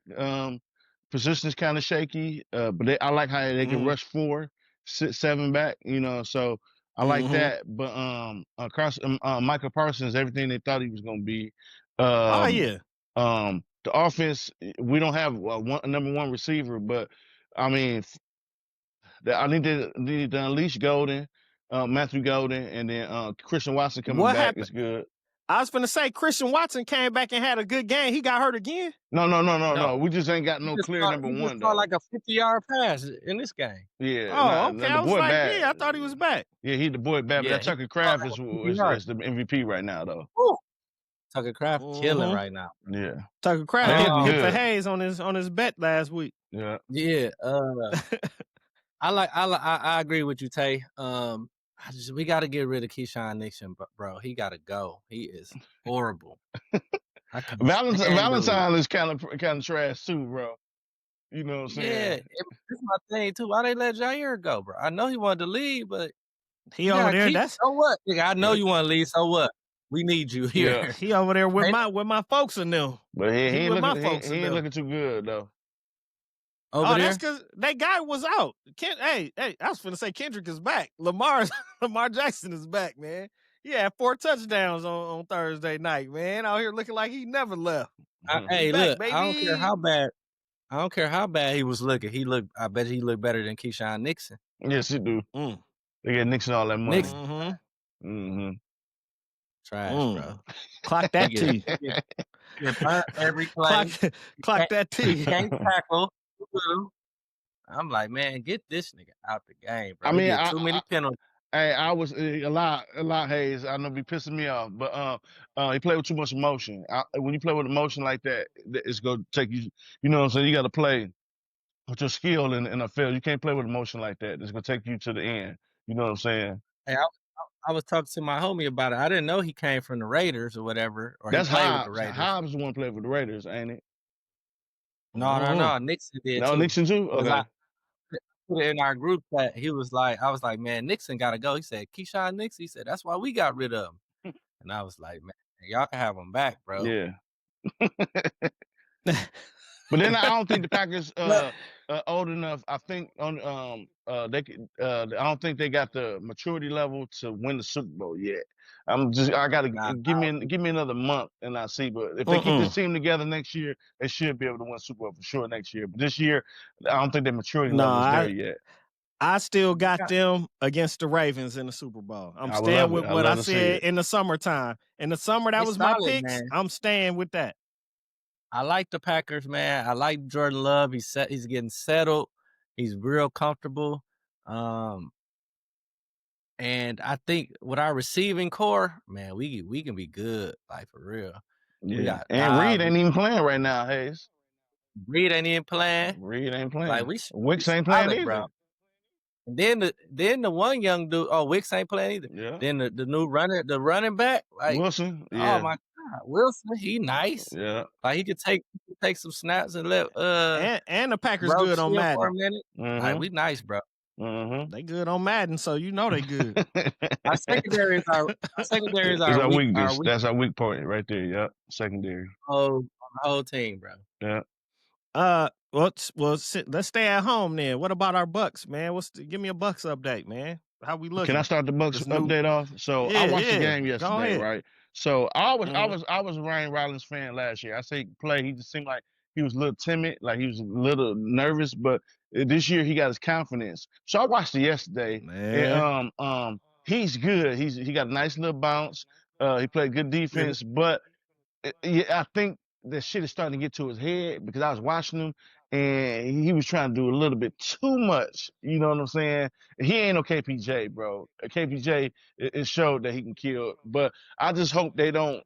position is kind of shaky. But I like how they can rush 4, 6, 7 back. So I like Mm-hmm. that. But across Michael Parsons, everything they thought he was gonna be. Oh yeah. The offense, we don't have a number one receiver, but I mean, I need to unleash Golden, Matthew Golden, and then Christian Watson coming What back happened? is good. I was gonna say Christian Watson came back and had a good game. He got hurt again. No. No, We just ain't got he no just clear caught, number he just one caught though. like a 50-yard pass in this game. Yeah, Oh, okay. the I was boy like, bad. yeah, I thought he was back. Yeah, he the boy bad. But Yeah, that he Tucker caught Craft like is a 50 is, yards. is the MVP right now though. Woo! Tucker Craft killing Mm-hmm. right now. Yeah, Tucker Craft they looking hit the good. haze on his bet last week. Yeah, Yeah, I agree with you, Tay. We got to get rid of Keyshawn Nixon, bro. He got to go. He is horrible. I can't stand the league. Valentine is kind of trash too, bro. You know what I'm Yeah, saying? it's my thing too. Why they let Jair go, bro? I know he wanted to leave, but He you over gotta there. keep. That's So what? Nigga, I know you want to leave. So what? We need you Yeah, here. he over there with Ain't my folks and them. but he He ain't with my looking. folks He and ain't them. looking too good though. over Oh, that's there. because that guy was out. Hey, I was finna say Kendrick is back. Lamar Jackson is back, man. He had 4 touchdowns on Thursday night, man. Out here looking like he never left. He Hey, back, look, I don't care baby. how bad. I don't care how bad he was looking. I bet he looked better than Keyshawn Nixon. Yes, he do. Mm. They get Nixon all that money. Nixon, Mm-hmm. Mm-hmm. trash, bro. Clock He that get, T. he get, he get burnt every Clock, play. clock that He T. can't tackle. I'm like, man, get this nigga out the game, bro. I He mean, get too many penalties. I was a lot, Hayes. I know be pissing me off, but he played with too much emotion. When you play with emotion like that, it's gonna take you. You know what I'm saying? You got to play with your skill in a field. You can't play with emotion like that. It's gonna take you to the end. You know what I'm saying? Hey, I was talking to my homie about it. I didn't know he came from the Raiders or whatever, or he That's played with the Hobbs. Raiders. Hobbs the one play for the Raiders, ain't it? No. Nixon did No, too. Nixon too. Because Okay. I put it in our group chat. I was like, man, Nixon got to go. He said, Keyshawn Nixon. He said, that's why we got rid of him. And I was like, man, y'all can have him back, bro. Yeah. But then I don't think the Packers old enough. I think they could. I don't think they got the maturity level to win the Super Bowl yet. I gotta give me another month and I see. But if they keep this team together next year, they should be able to win Super Bowl for sure next year. But this year, I don't think their maturity level is there yet. I still got them against the Ravens in the Super Bowl. I'm I staying with what I love to see said it. in the summertime. In the summer, that It's was my solid, picks. man. I'm staying with that. I like the Packers, man. I like Jordan Love. He's getting settled. He's real comfortable. And I think with our receiving core, man, we can be good, like for real. Yeah. We got And Reed ain't even playing right now, Hayes. Reed ain't even playing. Reed ain't playing. Like Wicks ain't playing solid, either. bro. And then the one young dude, Wicks ain't playing either. Yeah. Then the new running back, like Wilson. oh Yeah. my God, Wilson, he nice. Yeah. Like he could take some snaps and let and the Packers bro good on chill Madden. for a minute. Mm-hmm. Like we nice, bro. Mm-hmm. They good on Madden, so you know they good. Our secondary is our weakness. That's our weak point right there. Yep. Secondary. Whole team, bro. Yeah. Let's stay at home then. What about our Bucks, man? Give me a Bucks update, man. How we looking? Can I start the Bucks update off? So I watched the game yesterday, right? So I was a Ryan Rollins fan last year. I say play. He just seemed like he was a little timid, like he was a little nervous. But this year he got his confidence. So I watched it yesterday, man. and he's good. He got a nice little bounce. He played good defense, but I think the shit is starting to get to his head because I was watching him and he was trying to do a little bit too much. You know what I'm saying? He ain't no KPJ, bro. KPJ it showed that he can kill, but I just hope they don't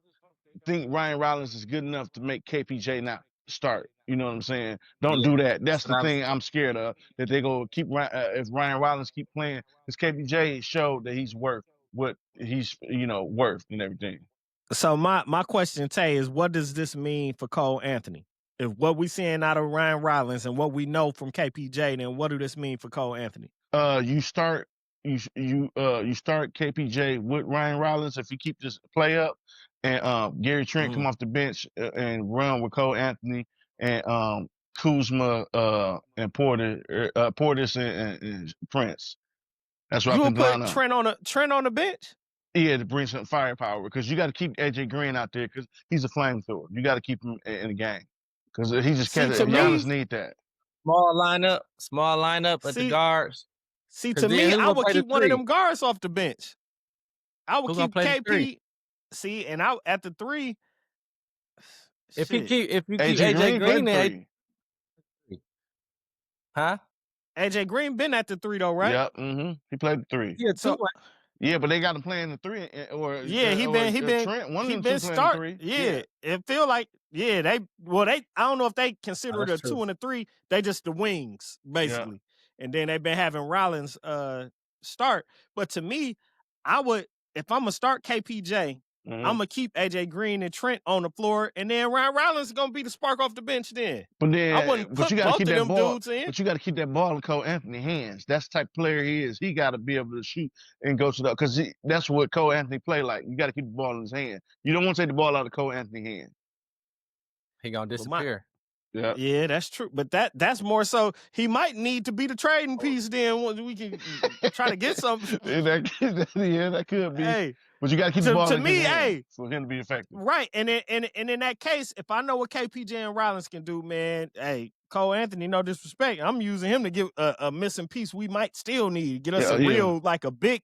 think Ryan Rollins is good enough to make KPJ not start. You know what I'm saying? Don't Yeah, do that. That's that's the what I was thing I'm scared of. That they go keep if Ryan Rollins keep playing, because KPJ showed that he's worth what he's worth and everything. So my question, Tay, is what does this mean for Cole Anthony? If what we seeing out of Ryan Rollins and what we know from KPJ, then what do this mean for Cole Anthony? You start KPJ with Ryan Rollins if you keep this play up, and Gary Trent come off the bench and run with Cole Anthony and Kuzma and Portis and Prince. That's what I You think would the put lineup. Trent on the bench? Yeah, to bring some firepower, because you got to keep AJ Green out there because he's a flamethrower. You got to keep him in the game because he just See, catch. to Giannis me, need that. small lineup at the guards. To then me, who I gonna would play the keep one of three? them guards off the bench. I would Who gonna keep play the three? KP. See, and I at the three. If you keep AJ AJ Green Green, played then three. huh? AJ Green been at the three though, right? Yep. He played the three. Yeah, So Yeah, but they got to play in the three, or yeah, Trent. One of he them two been playing the start. three. Yeah, it feel like they I don't know if they consider it that's a true. 2 and a 3. They just the wings basically, and then they've been having Rollins start. But to me, I would if I'm gonna start KPJ, I'm gonna keep AJ Green and Trent on the floor, and then Ryan Rollins is gonna be the spark off the bench. Then But I wouldn't you put got to both keep of that them ball. dudes in. But you got to keep that ball in Cole Anthony's hands. That's the type of player he is. He got to be able to shoot and go to the, because that's what Cole Anthony play like. You got to keep the ball in his hand. You don't want to take the ball out of Cole Anthony's hand. He gonna disappear. Yeah, that's true. But that's more so he might need to be the trading piece then we can try to get something. that could be. Hey, but you got to keep the ball to in me, his hand hey, for him to be effective. Right. And in that case, if I know what KPJ and Rollins can do, man, hey, Cole Anthony, no disrespect. I'm using him to give a missing piece we might still need. Get us a real, like a big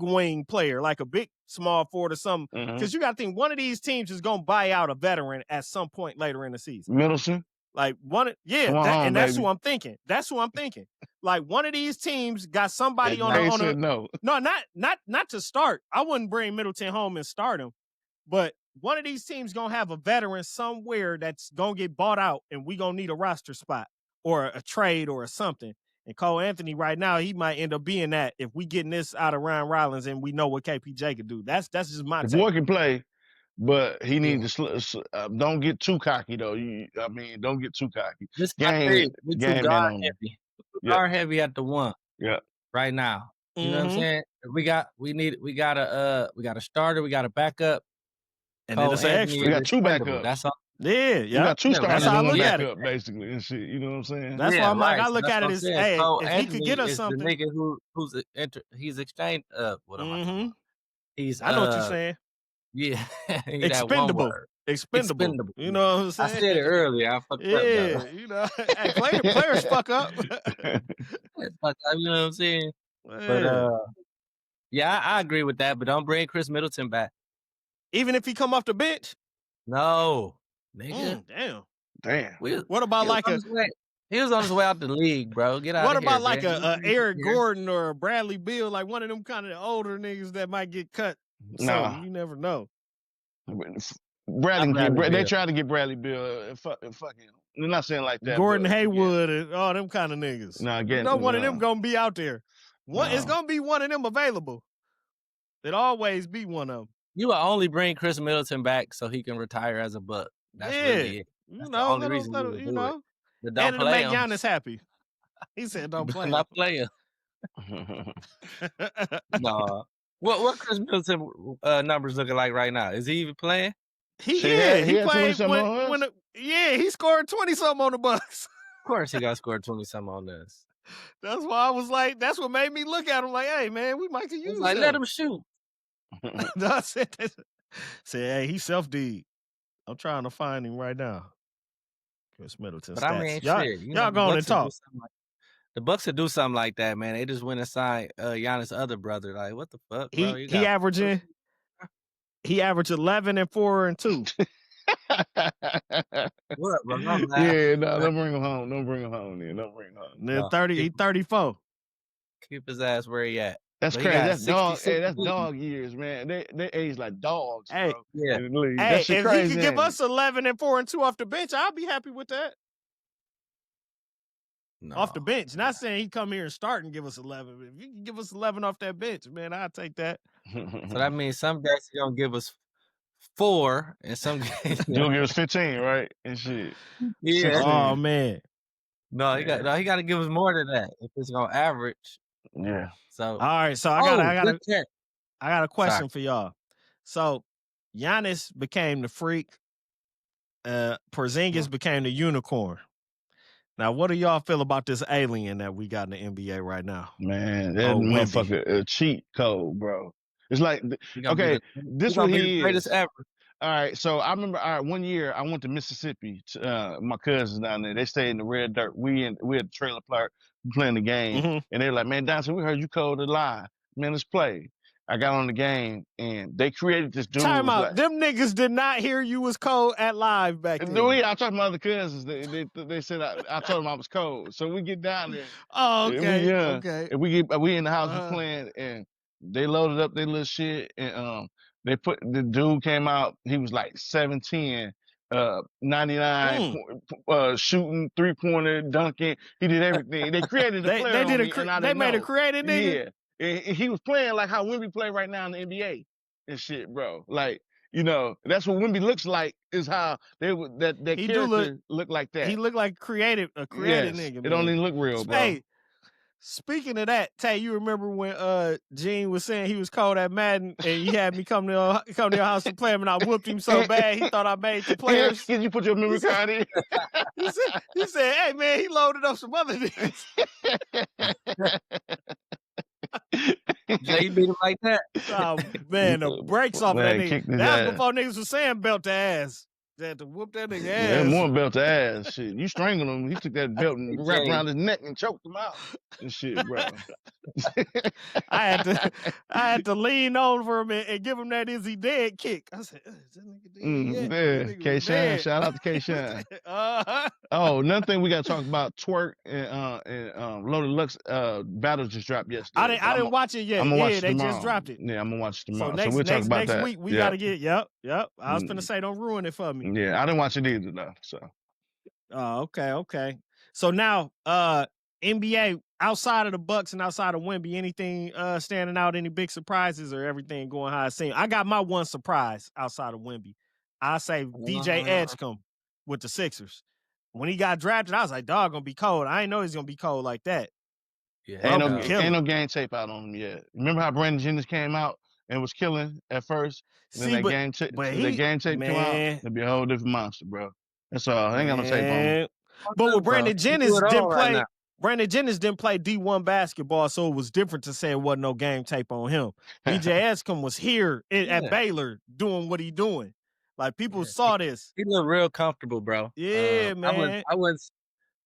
wing player, like a big small forward or something. Because you got to think one of these teams is going to buy out a veteran at some point later in the season. Middleton? Like that's who I'm thinking. That's who I'm thinking. Like one of these teams got somebody on a no, not to start. I wouldn't bring Middleton home and start him, but one of these teams gonna have a veteran somewhere that's gonna get bought out, and we gonna need a roster spot or a trade or something. And Cole Anthony right now, he might end up being that if we getting this out of Ryan Rollins and we know what KPJ can do. That's just my take. The boy can play. But he needs to don't get too cocky though. Don't get too cocky. This game ain't guard on heavy. Guard heavy at the one. Yeah. Right now. You know what I'm saying? We got a starter, we got a backup. And then it's an extra. We got two backups. That's all. Yeah. We got two starters that's how I and one look backup, at it. basically, and shit. You know what I'm saying? That's why I'm like, I look at it as, hey, so if Anthony he could get us is something. The nigga he's exchanged. What am I talking about? He's I know what you're saying. Yeah, expendable. Expendable. You know what I'm saying? I said it earlier. I fucked up. Yeah, you know, hey, players fuck up. You know what I'm saying? But yeah, I agree with that. But don't bring Chris Middleton back, even if he come off the bench. No, nigga. Damn. What about like he was on his way out the league, bro. Get out of here. What about like man. a Eric Gordon or a Bradley Beal, like one of them kind of older niggas that might get cut? Nah, you never know. They tried to get Bradley Beal. Fuck him. They're not saying like that. Gordon Hayward and all them kind of niggas. One of them gonna be out there. It's gonna be one of them available. It'll always be one of them. You will only bring Chris Middleton back so he can retire as a Buck. That's really it. That's the only reason you know. And to make Giannis happy. He said, "Don't play. Not play him." No. What Chris Middleton numbers looking like right now? Is he even playing? He played when he scored 20 something on the Bucks. Of course, he got scored 20 something on this. That's why I was like, that's what made me look at him like, hey man, we might could use him. Let him shoot. No, I said, hey, he's self-deed. I'm trying to find him right now. Chris Middleton. But stats. I mean, y'all go on and talk. The Bucks would do something like that, man. They just went and signed Giannis' other brother. Like, what the fuck, bro? He averaged 11 and 4 and 2. What, bro? Yeah, no, don't bring him home. Don't bring him home. Then 34. Keep his ass where he at. That's But he crazy. got That's dog. 66 Hey, that's beating. dog years, man. They age like dogs, Hey, bro. Yeah. In the league. That hey, shit if he crazy, could give ain't us it? 11-4-2 off the bench, I'll be happy with that. Off the No. bench. Not saying he come here and start and give us 11. But if you can give us 11 off that bench, man, I'll take that. So that means some days he gonna give us 4 and some games. You gonna give us 15, right? And shit. Yeah. Oh 16. man. No, he Yeah. gotta give us more than that if it's gonna average. Yeah. So All right. So good catch. I got a Sorry. question for y'all. So Giannis became the freak. Porzingis became the unicorn. Now, what do y'all feel about this alien that we got in the NBA right now? Man, that Oh, Wemby. motherfucker a cheat code, bro. It's like, He gonna be okay, he this gonna what be the he greatest is. ever. All right, so I remember, all right, one year I went to Mississippi. To, my cousins down there, they stayed in the red dirt. We at the trailer park playing the game, Mm-hmm. and they're like, "Man, Dante, we heard you called the line. Man, let's play." I got on the game, and they created this dude Time was out. like, Them niggas did not hear you was cold at live back no, then. yeah, I talked to my other cousins. They said I told them I was cold. So we get down there, Oh, and we okay. young, Okay. and we in the house we Uh-huh. playing, and they loaded up their little shit, and they put the dude came out. He was like 7'10", 99, Mm. shooting 3-pointer, dunking. He did everything. They created a They player on did me, and I they didn't made a know. creative nigga. Yeah, and he was playing like how Wemby play right now in the NBA and shit, bro. Like. You know, that's what Wemby looks like. Is how they would that He do look. character look like He that. looked like a creative Yes, nigga, it don't man. even look real, bro. Hey, speaking of that, Tay, you remember when Gene was saying he was cold at Madden and he had me come to your house to play him and I whooped him so bad he thought I made the players. Can you put your He memory said, card in? he said, hey man, he loaded up some other niggas. Jay beat him like that. Oh man, the brakes off of that Man, nigga. kick his That was ass. before niggas was saying belt to ass. They had to whoop that nigga Yeah, ass. more belt to ass. Shit, you strangled him. He took that belt and wrapped Jay, around his neck and choked him out. And shit, bro. I had to lean on for him and give him that is he dead kick. I said, is that nigga dead yet? That Yeah, nigga K was Shine. dead. Shout out to K Shine. Uh-huh. Oh, another thing we gotta talk about Twerk and Loaded Lux battle just dropped yesterday. I didn't watch it I'm yet. gonna watch Yeah, it they just tomorrow. dropped it. Yeah, I'm gonna watch it So tomorrow. So we'll talk about next that. week we Yeah. gotta get yep. I was finna Mm, say don't ruin it for me. yeah, I didn't watch it either though. So Oh, okay. So now NBA outside of the Bucks and outside of Wemby, anything standing out, any big surprises or everything going how it seems? I got my one surprise outside of Wemby. I say DJ Edgecombe with the Sixers. When he got drafted, I was like, dog gonna be cold. I didn't know he's gonna be cold like that. yeah, Bro ain't be killing. no game tape out on him yet. Remember how Brandon Jennings came out and was killing at first, and then See, that but game tape came out, man, it'd be a whole different monster, bro. That's all. I ain't got no tape on him. man. But with bro. Brandon He do Jennings it all didn't right play. now. Brandon Jennings didn't play D1 basketball, so it was different to say it wasn't no game tape on him. DJ Escom was here at Baylor doing what he doing. Like people saw this. He look real comfortable, bro. Yeah, man. I wouldn't.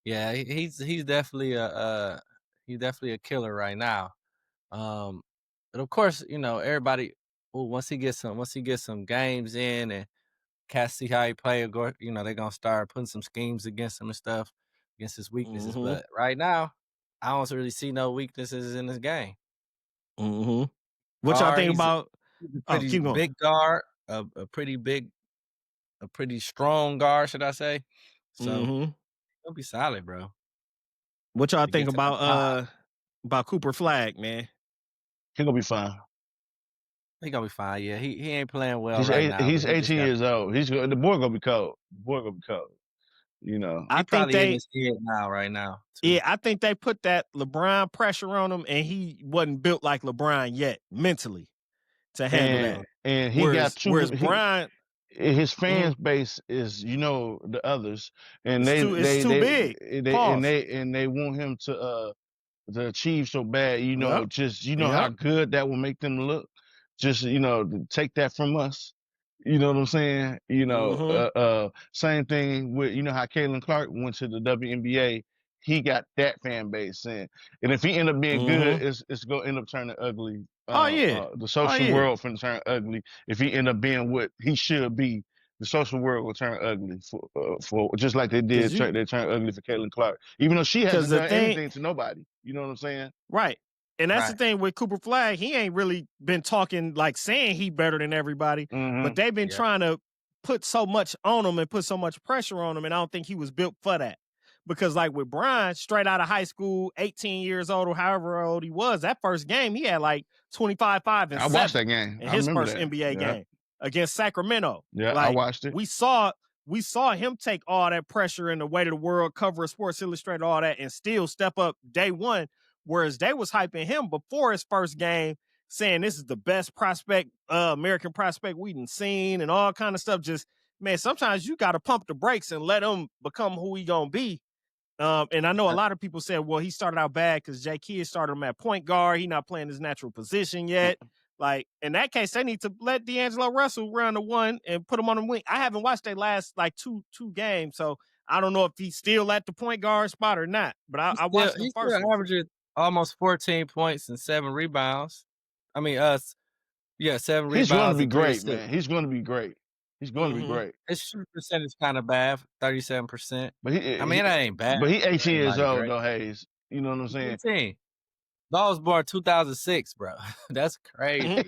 Yeah, he's definitely a killer right now. But of course, you know everybody. Well, once he gets some games in and cats see how he play, you know they're gonna start putting some schemes against him and stuff against his weaknesses. Mm-hmm. But right now, I don't really see no weaknesses in this game. Mm-hmm. What y'all think about? He's a Oh, pretty keep going. big guard, a pretty strong guard, should I say? So he'll be solid, bro. What y'all To think get to the about Cooper Flag, man? He gonna be fine. He gonna be fine. Yeah, he ain't playing well right now. He's But 18 years old. The boy gonna be cold. The boy gonna be cold. You know. I he think probably in they. his head now, right now. Too. Yeah, I think they put that LeBron pressure on him, and he wasn't built like LeBron yet mentally to handle that. And he got whereas Brian, his fans base is the others, and it's too big. they want him to achieve so bad. Yep. Just how good that will make them look. Just to take that from us. You know what I'm saying? Same thing with how Caitlin Clark went to the WNBA. He got that fan base, and if he end up being good, it's gonna end up turning ugly. The social world finna turn ugly if he end up being what he should be. The social world will turn ugly for just like they did. They turn ugly for Caitlin Clark, even though she hasn't done anything to nobody. You know what I'm saying? Right. And that's the Right. thing with Cooper Flag. He ain't really been talking like saying he better than everybody, but they've been Yeah. trying to put so much on him and put so much pressure on him, and I don't think he was built for that. Because like with Brian, straight out of high school, 18 years old or however old he was, that first game he had like 25, 5, and I watched 7 that game. in I his remember first that. NBA Yeah. game against Sacramento. Yeah, I Like watched it. we saw him take all that pressure and the weight of the world, cover of Sports Illustrated, all that, and still step up day one. Whereas they was hyping him before his first game, saying this is the best prospect, American prospect we done seen, and all kind of stuff. Just man, sometimes you got to pump the brakes and let him become who he gonna be. And I know a lot of people said, well, he started out bad because J. Kidd started him at point guard. He not playing his natural position yet. Like in that case, they need to let D'Angelo Russell run the one and put him on the wing. I haven't watched their last like two games, so I don't know if he's still at the point guard spot or not. But I watched the He's first still one. averaging almost 14 points and 7 rebounds. I mean, 7 He's going to rebounds be and 3 great, assists. man. He's going to be great. He's going to be great. His shoot percentage kind of bad, 37%. But I mean, that ain't bad. But he 18 Ain't years mighty old great. though, Hayes. You know what I'm saying? 18. Dog was born 2006, bro. That's crazy, dog.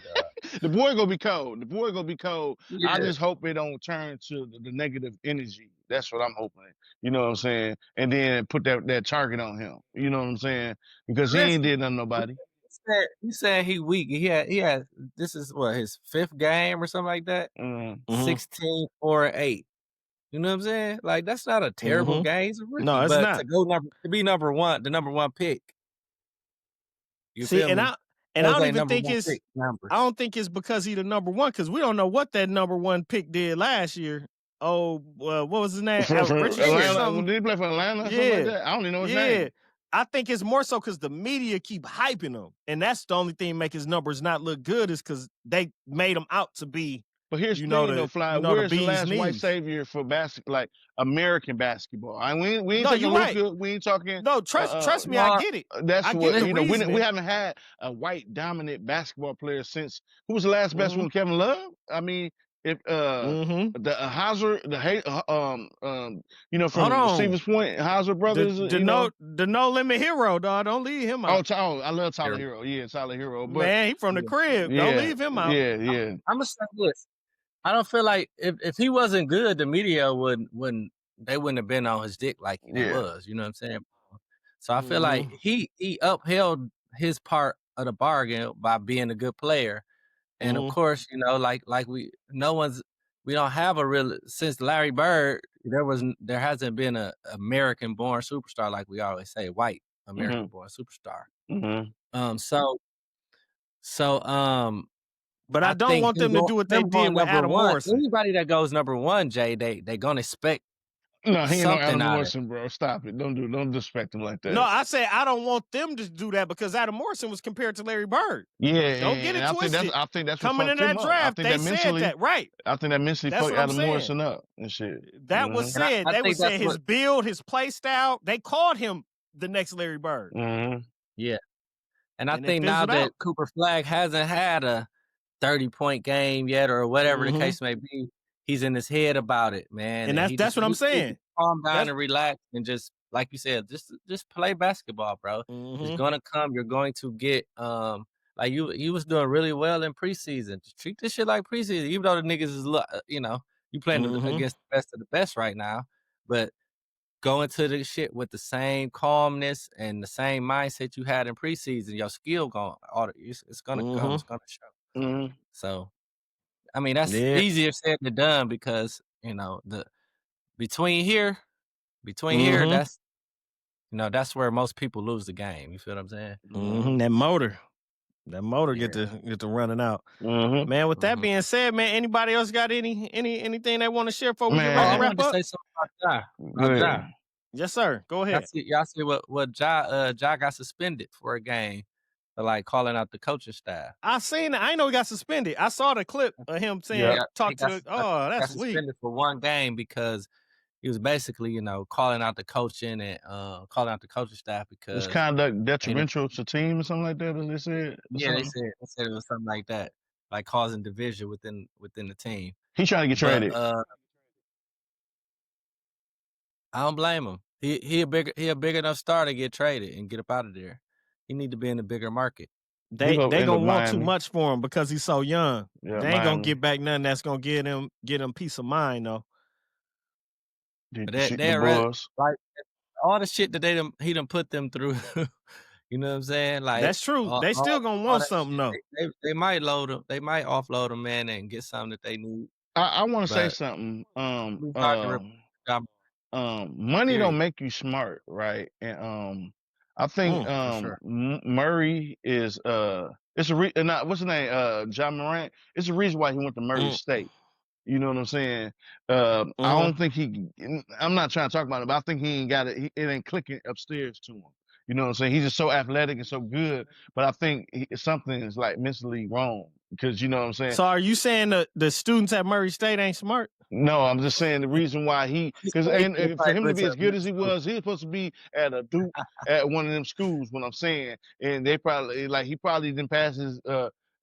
The boy gonna be cold. The boy gonna be cold. Yeah. I just hope it don't turn to the negative energy. That's what I'm hoping. You know what I'm saying? And then put that target on him. You know what I'm saying? Because he ain't did nothing to nobody. You said he weak. He had this is what, his 5th game or something like that? 16, 4, and 8. You know what I'm saying? Like, that's not a terrible game. He's a rookie. No, it's but not. to be number one, the number one pick. You See, feel me? I don't even think I don't think it's because he's the number one, because we don't know what that number one pick did last year. Oh, what was his name? For Richardson or Atlanta, something? did he play for Atlanta or something like that? I don't even know his name. I think it's more so because the media keep hyping him, and that's the only thing make his numbers not look good, is because they made him out to be. But here's the thing, though, Fly. Where's the last white knees. savior for like American basketball? We ain't No, talking you're Luka. right. We ain't talking. No, trust me, I get it. That's I what get the reasoning. we haven't had a white dominant basketball player since, who was the last best one? Kevin Love. I mean, if the Hauser, you know, from Stevens Point, Hauser brothers, the no limit hero, dog. Don't leave him out. I love Tyler Hero. Yeah, Tyler Hero. But man, he from the crib. Don't leave him out. Yeah. I'm gonna say this. I don't feel like if he wasn't good, the media wouldn't have been on his dick like he was. You know what I'm saying? So I feel like he upheld his part of the bargain by being a good player. And of course, you know, like we don't have a real, since Larry Bird, there hasn't been a American born superstar, like we always say, white American born superstar. But I don't want them to do what they did with Adam Morrison. Anybody that goes number one, Jay, they gonna expect. No, he ain't no Adam out Morrison, bro. Stop it. Don't disrespect him like that. No, I say I don't want them to do that, because Adam Morrison was compared to Larry Bird. Yeah, don't get it twisted. I think that's coming what in that draft. They said that, right? I think that mentally fucked Adam Morrison up and shit. That was said. They would say his build, his play style. They called him the next Larry Bird. Yeah, and I think now that Cooper Flag hasn't had a 30-point game yet, or whatever the case may be, he's in his head about it, man. And that's what I'm saying. Calm down and relax, and just like you said, just play basketball, bro. It's gonna come. You're going to get like you was doing really well in preseason. Just treat this shit like preseason, even though the niggas is you playing against the best of the best right now, but go into the shit with the same calmness and the same mindset you had in preseason. Your skill it's gonna come. It's gonna show. So, I mean, that's easier said than done, because between here, that's that's where most people lose the game. You feel what I'm saying? That motor get to running out. Man, with that being said, man, anybody else got anything they want to share before we get ready to wrap up? Say something about Ja. Yes, sir. Go ahead. Y'all see what Ja got suspended for a game for like calling out the coaching staff. I seen it. I know he got suspended. I saw the clip of him saying, "Talk to the." Oh, that's weak. Suspended for one game because he was basically, calling out the coaching and calling out the coaching staff because it's conduct detrimental to team or something like that, as they said. Yeah, they said it was something like that, like causing division within the team. He's trying to get traded. I don't blame him. He a big enough star to get traded and get up out of there. He need to be in a bigger market. They in the gonna want too Miami. much for him because he's so young. Yeah, They ain't gonna Miami. get back nothing that's gonna get him peace of mind though. But The they Bulls. like all the shit that he done put them through. You know what I'm saying? Like That's true. They still gonna all want that something though. shit, they might load him. They might offload him, man, and get something that they need. I want to say But something. we not gonna Money don't period. make you smart, right? And I think For sure. Murray is it's a not what's his name, Ja Morant. It's a reason why he went to Murray State. You know what I'm saying? I don't think I'm not trying to talk about it, but I think he ain't got it. It ain't clicking upstairs to him. You know what I'm saying? He's just so athletic and so good, but I think something is like mentally wrong because you know what I'm saying. So are you saying the students at Murray State ain't smart? No, I'm just saying the reason why because for him to be as good as he was supposed to be at a Duke at one of them schools. What I'm saying, and they probably he probably didn't pass his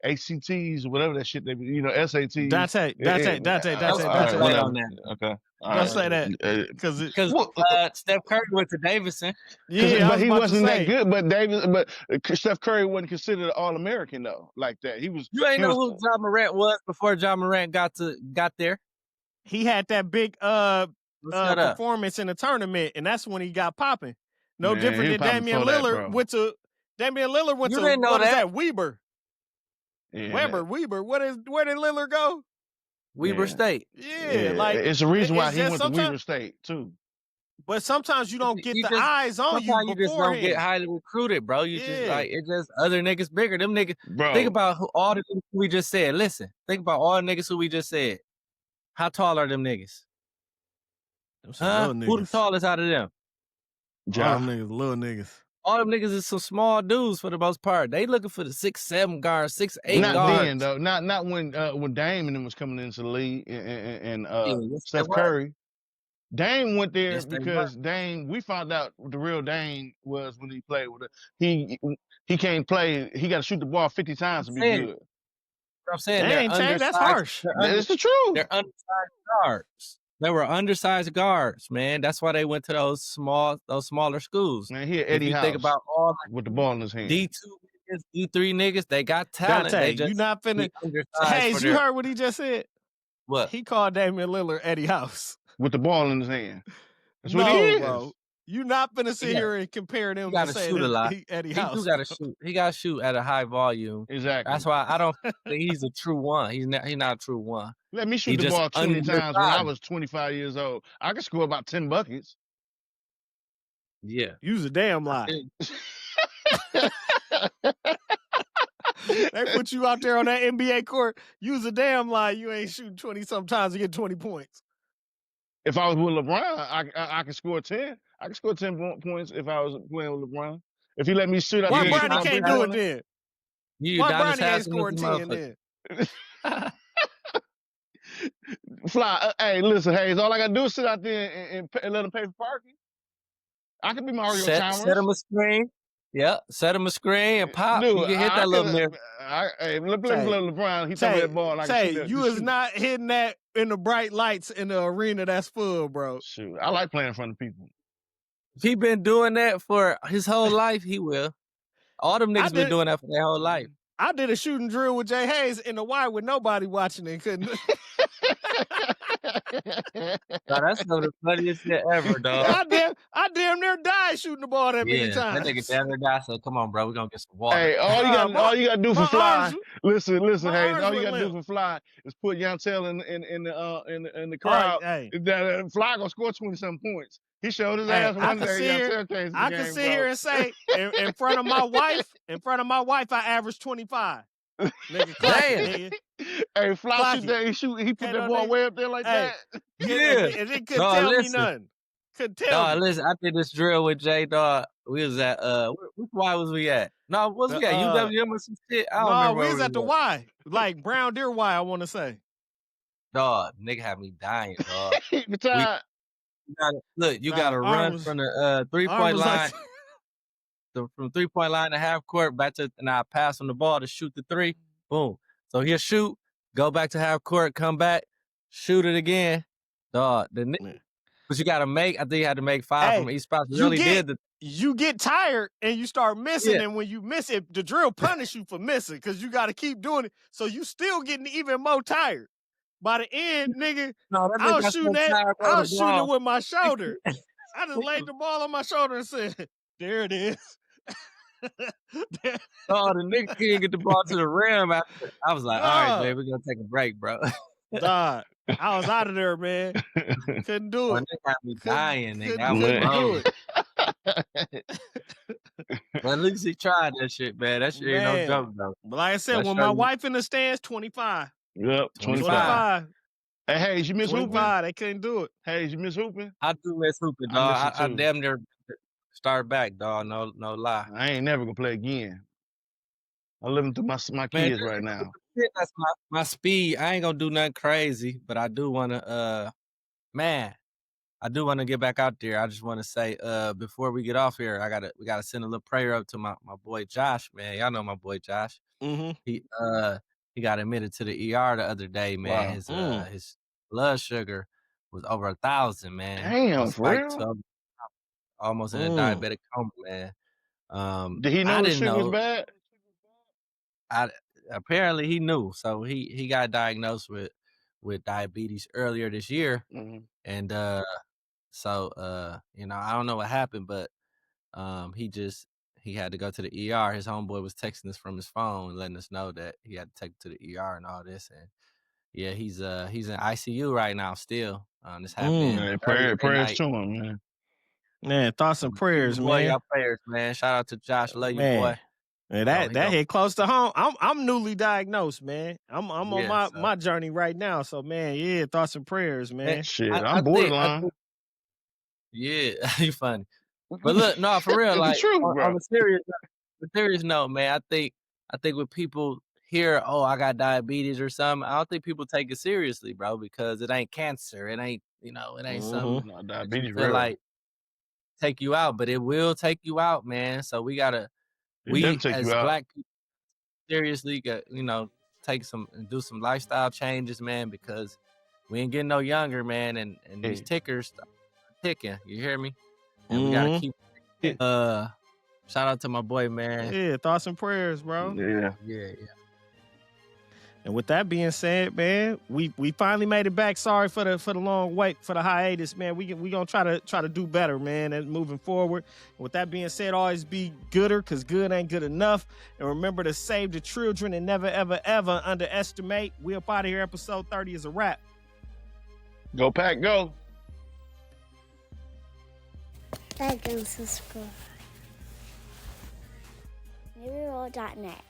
ACTs or whatever that shit they SATs. Dante. All right, on that. Okay, Don't say that because Steph Curry went to Davidson. Yeah, but he wasn't that good. But Steph Curry wasn't considered All American though, like that. He was. You ain't know who Ja Morant was before Ja Morant got there. He had that big performance in the tournament, and that's when he got popping. No different than Damian Lillard went to what is that? Weber. Yeah. Weber. Where did Lillard go? Weber State. Yeah, like it's the reason why he went to Weber State too. But sometimes you don't get the eyes on you beforehand. You just don't get highly recruited, bro. You just like it's just other niggas bigger. Them niggas. Bro. Think about all the niggas we just said. Listen, think about all the niggas who we just said. How tall are them niggas? Who the tallest out of them? All them niggas, little niggas. All them niggas is some small dudes for the most part. They looking for the 6'7" guards, 6'8" guards. Not then though. Not when Dame and them was coming into the league and Steph Curry. Dame went there because Dame. We found out the real Dame was when he played with it. He can't play. He got to shoot the ball 50 times to be good. I'm saying that's harsh. That's the truth. They're undersized guards. They were undersized guards, man. That's why they went to those smaller schools. Man, here Eddie House. Think about all with the ball in his hand. D2 niggas, D3 niggas, they got talent. Dante, they just you not finna. Hayes, you heard what he just said? What? He called Damian Lillard Eddie House with the ball in his hand. That's what he is. Bro. You not finna sit here and compare them to say shoot a lot. Eddie House. He gotta shoot. He gotta shoot at a high volume. Exactly. That's why I don't think he's a true one. He's not a true one. Let me shoot the ball 20 times when I was 25 years old. I could score about 10 buckets. Yeah. Use a damn lie. They put you out there on that NBA court. Use a damn lie. You ain't shooting 20 sometimes to get 20 points. If I was with LeBron, I could score 10. I could score 10 points if I was playing with LeBron. If he let me shoot, why Bronny can't do it then? Why Bronny ain't scored 10 then? Fly, hey, listen, Hayes. All I gotta do is sit out there and let him pay for parking. I could be Mario Chalmers. Set him a screen. Yeah, set him a screen and pop. Dude, you can hit that little mirror. Hey, let LeBron. He took that ball. And I can you is not hitting that in the bright lights in the arena that's full, bro. Shoot, I like playing in front of people. If he been doing that for his whole life, he will. All them niggas been doing that for their whole life. I did a shooting drill with Jay Hayes in the Y with nobody watching and couldn't. That's some of the funniest shit ever, dog. I damn near died shooting the ball that many times. That nigga damn near died. So come on, bro, we gonna get some water. Hey, all you gotta do for Fly. Listen, Hayes. All you gotta do for Fly is put Yantel in the crowd. Right, hey. Fly gonna score 20-something points. He showed his ass one day. I can sit here and say, in front of my wife, I averaged 25. Nigga, damn. Hey, Fly shoot that. He put that ball way up there like that. Yeah, and it couldn't tell me nothing. Couldn't tell me. Listen, I did this drill with Jay, dog. We was at which Y was we at? No, was we at UWM or some shit? I don't remember. We was at the Y, like Brown Deer Y. I want to say. Dog, nigga had me dying, dog. You gotta run from the 3-point line. From 3-point line to half court back to, and I pass on the ball to shoot the 3. Boom. So he'll shoot, go back to half court, come back, shoot it again. Dog, but you gotta make. I think you had to make 5 from each spot. You really did you get tired and you start missing, Yeah. and when you miss it, the drill punish you for missing because you got to keep doing it. So you still getting even more tired. By the end, nigga, No, that I nigga was got shooting so that. tired, bro, I the was shooting it ball. with my He shoulder. I just laid was the ball on my shoulder and said, "There it is." oh, the nigga can't get the ball to the rim after. I was like, all right, Dog, Jay, we're gonna take a break, bro. dog. I was out of there, man. Couldn't do Well, it. nigga got me dying, nigga. I was Couldn't Man. do rolling. it, But at least he tried that shit, man. That shit ain't no man. joke, though. But like I said, That when my shorty wife in the stands, 25, Yep, 25. 25. 25, Hey, Hayes, you miss hooping? 25. They couldn't do it. Hayes, you miss hooping? I do miss hooping, I miss it dog. I too. damn near start back, dog. No lie. I ain't never gonna play again. I'm living through my Man, kids right now. that's my speed. I ain't gonna do nothing crazy, but I do wanna man, I do want to get back out there. I just want to say, before we get off here, we gotta send a little prayer up to my boy Josh, man. Y'all know my boy Josh. Mm-hmm. He got admitted to the ER the other day, man. Wow. His blood sugar was over 1,000, man. On Damn, for spike real? 12, almost in a Mm. diabetic coma, man. Did he I know his didn't sugar was know. bad? Apparently he knew, so he got diagnosed with diabetes earlier this year, Mhm. and so I don't know what happened, but he had to go to the ER. His homeboy was texting us from his phone, letting us know that he had to take to the ER and all this. And yeah, he's in ICU right now still. This happened Man, earlier that prayers night. to him, man. Man, thoughts So and keep my prayers, boy man. y'all prayers, man. Shout out to Josh. Love you, Man. boy. And He that go hit close to home. I'm newly diagnosed, man. I'm on yeah. So my journey right now. So man, yeah, thoughts and prayers, man, man. Shit, I I'm think borderline. yeah, you funny. But look, no, for real, It's the like truth, on bro. the serious note, man, I think when people hear, oh, I got diabetes or something, I don't think people take it seriously, bro, because it ain't cancer. It ain't, it ain't something Mm-hmm. No, that you diabetes feel real. like take you out, but it will take you out, man. So It definitely we take you as out. black people seriously got, do some lifestyle changes, man, because we ain't getting no younger, man, and these Hey, tickers are ticking. You hear me? And we gotta Mm-hmm. keep yeah. shout out to my boy, man. Yeah, thoughts and prayers, bro. Yeah. Yeah. And with that being said, man, we finally made it back. Sorry for the long wait, for the hiatus, man. We gonna try to do better, man, and moving forward. And with that being said, always be gooder, cause good ain't good enough. And remember to save the children and never ever ever underestimate. We up out of here. Episode 30 is a wrap. Go Pack, go. Like and subscribe. NewBeRoll.net.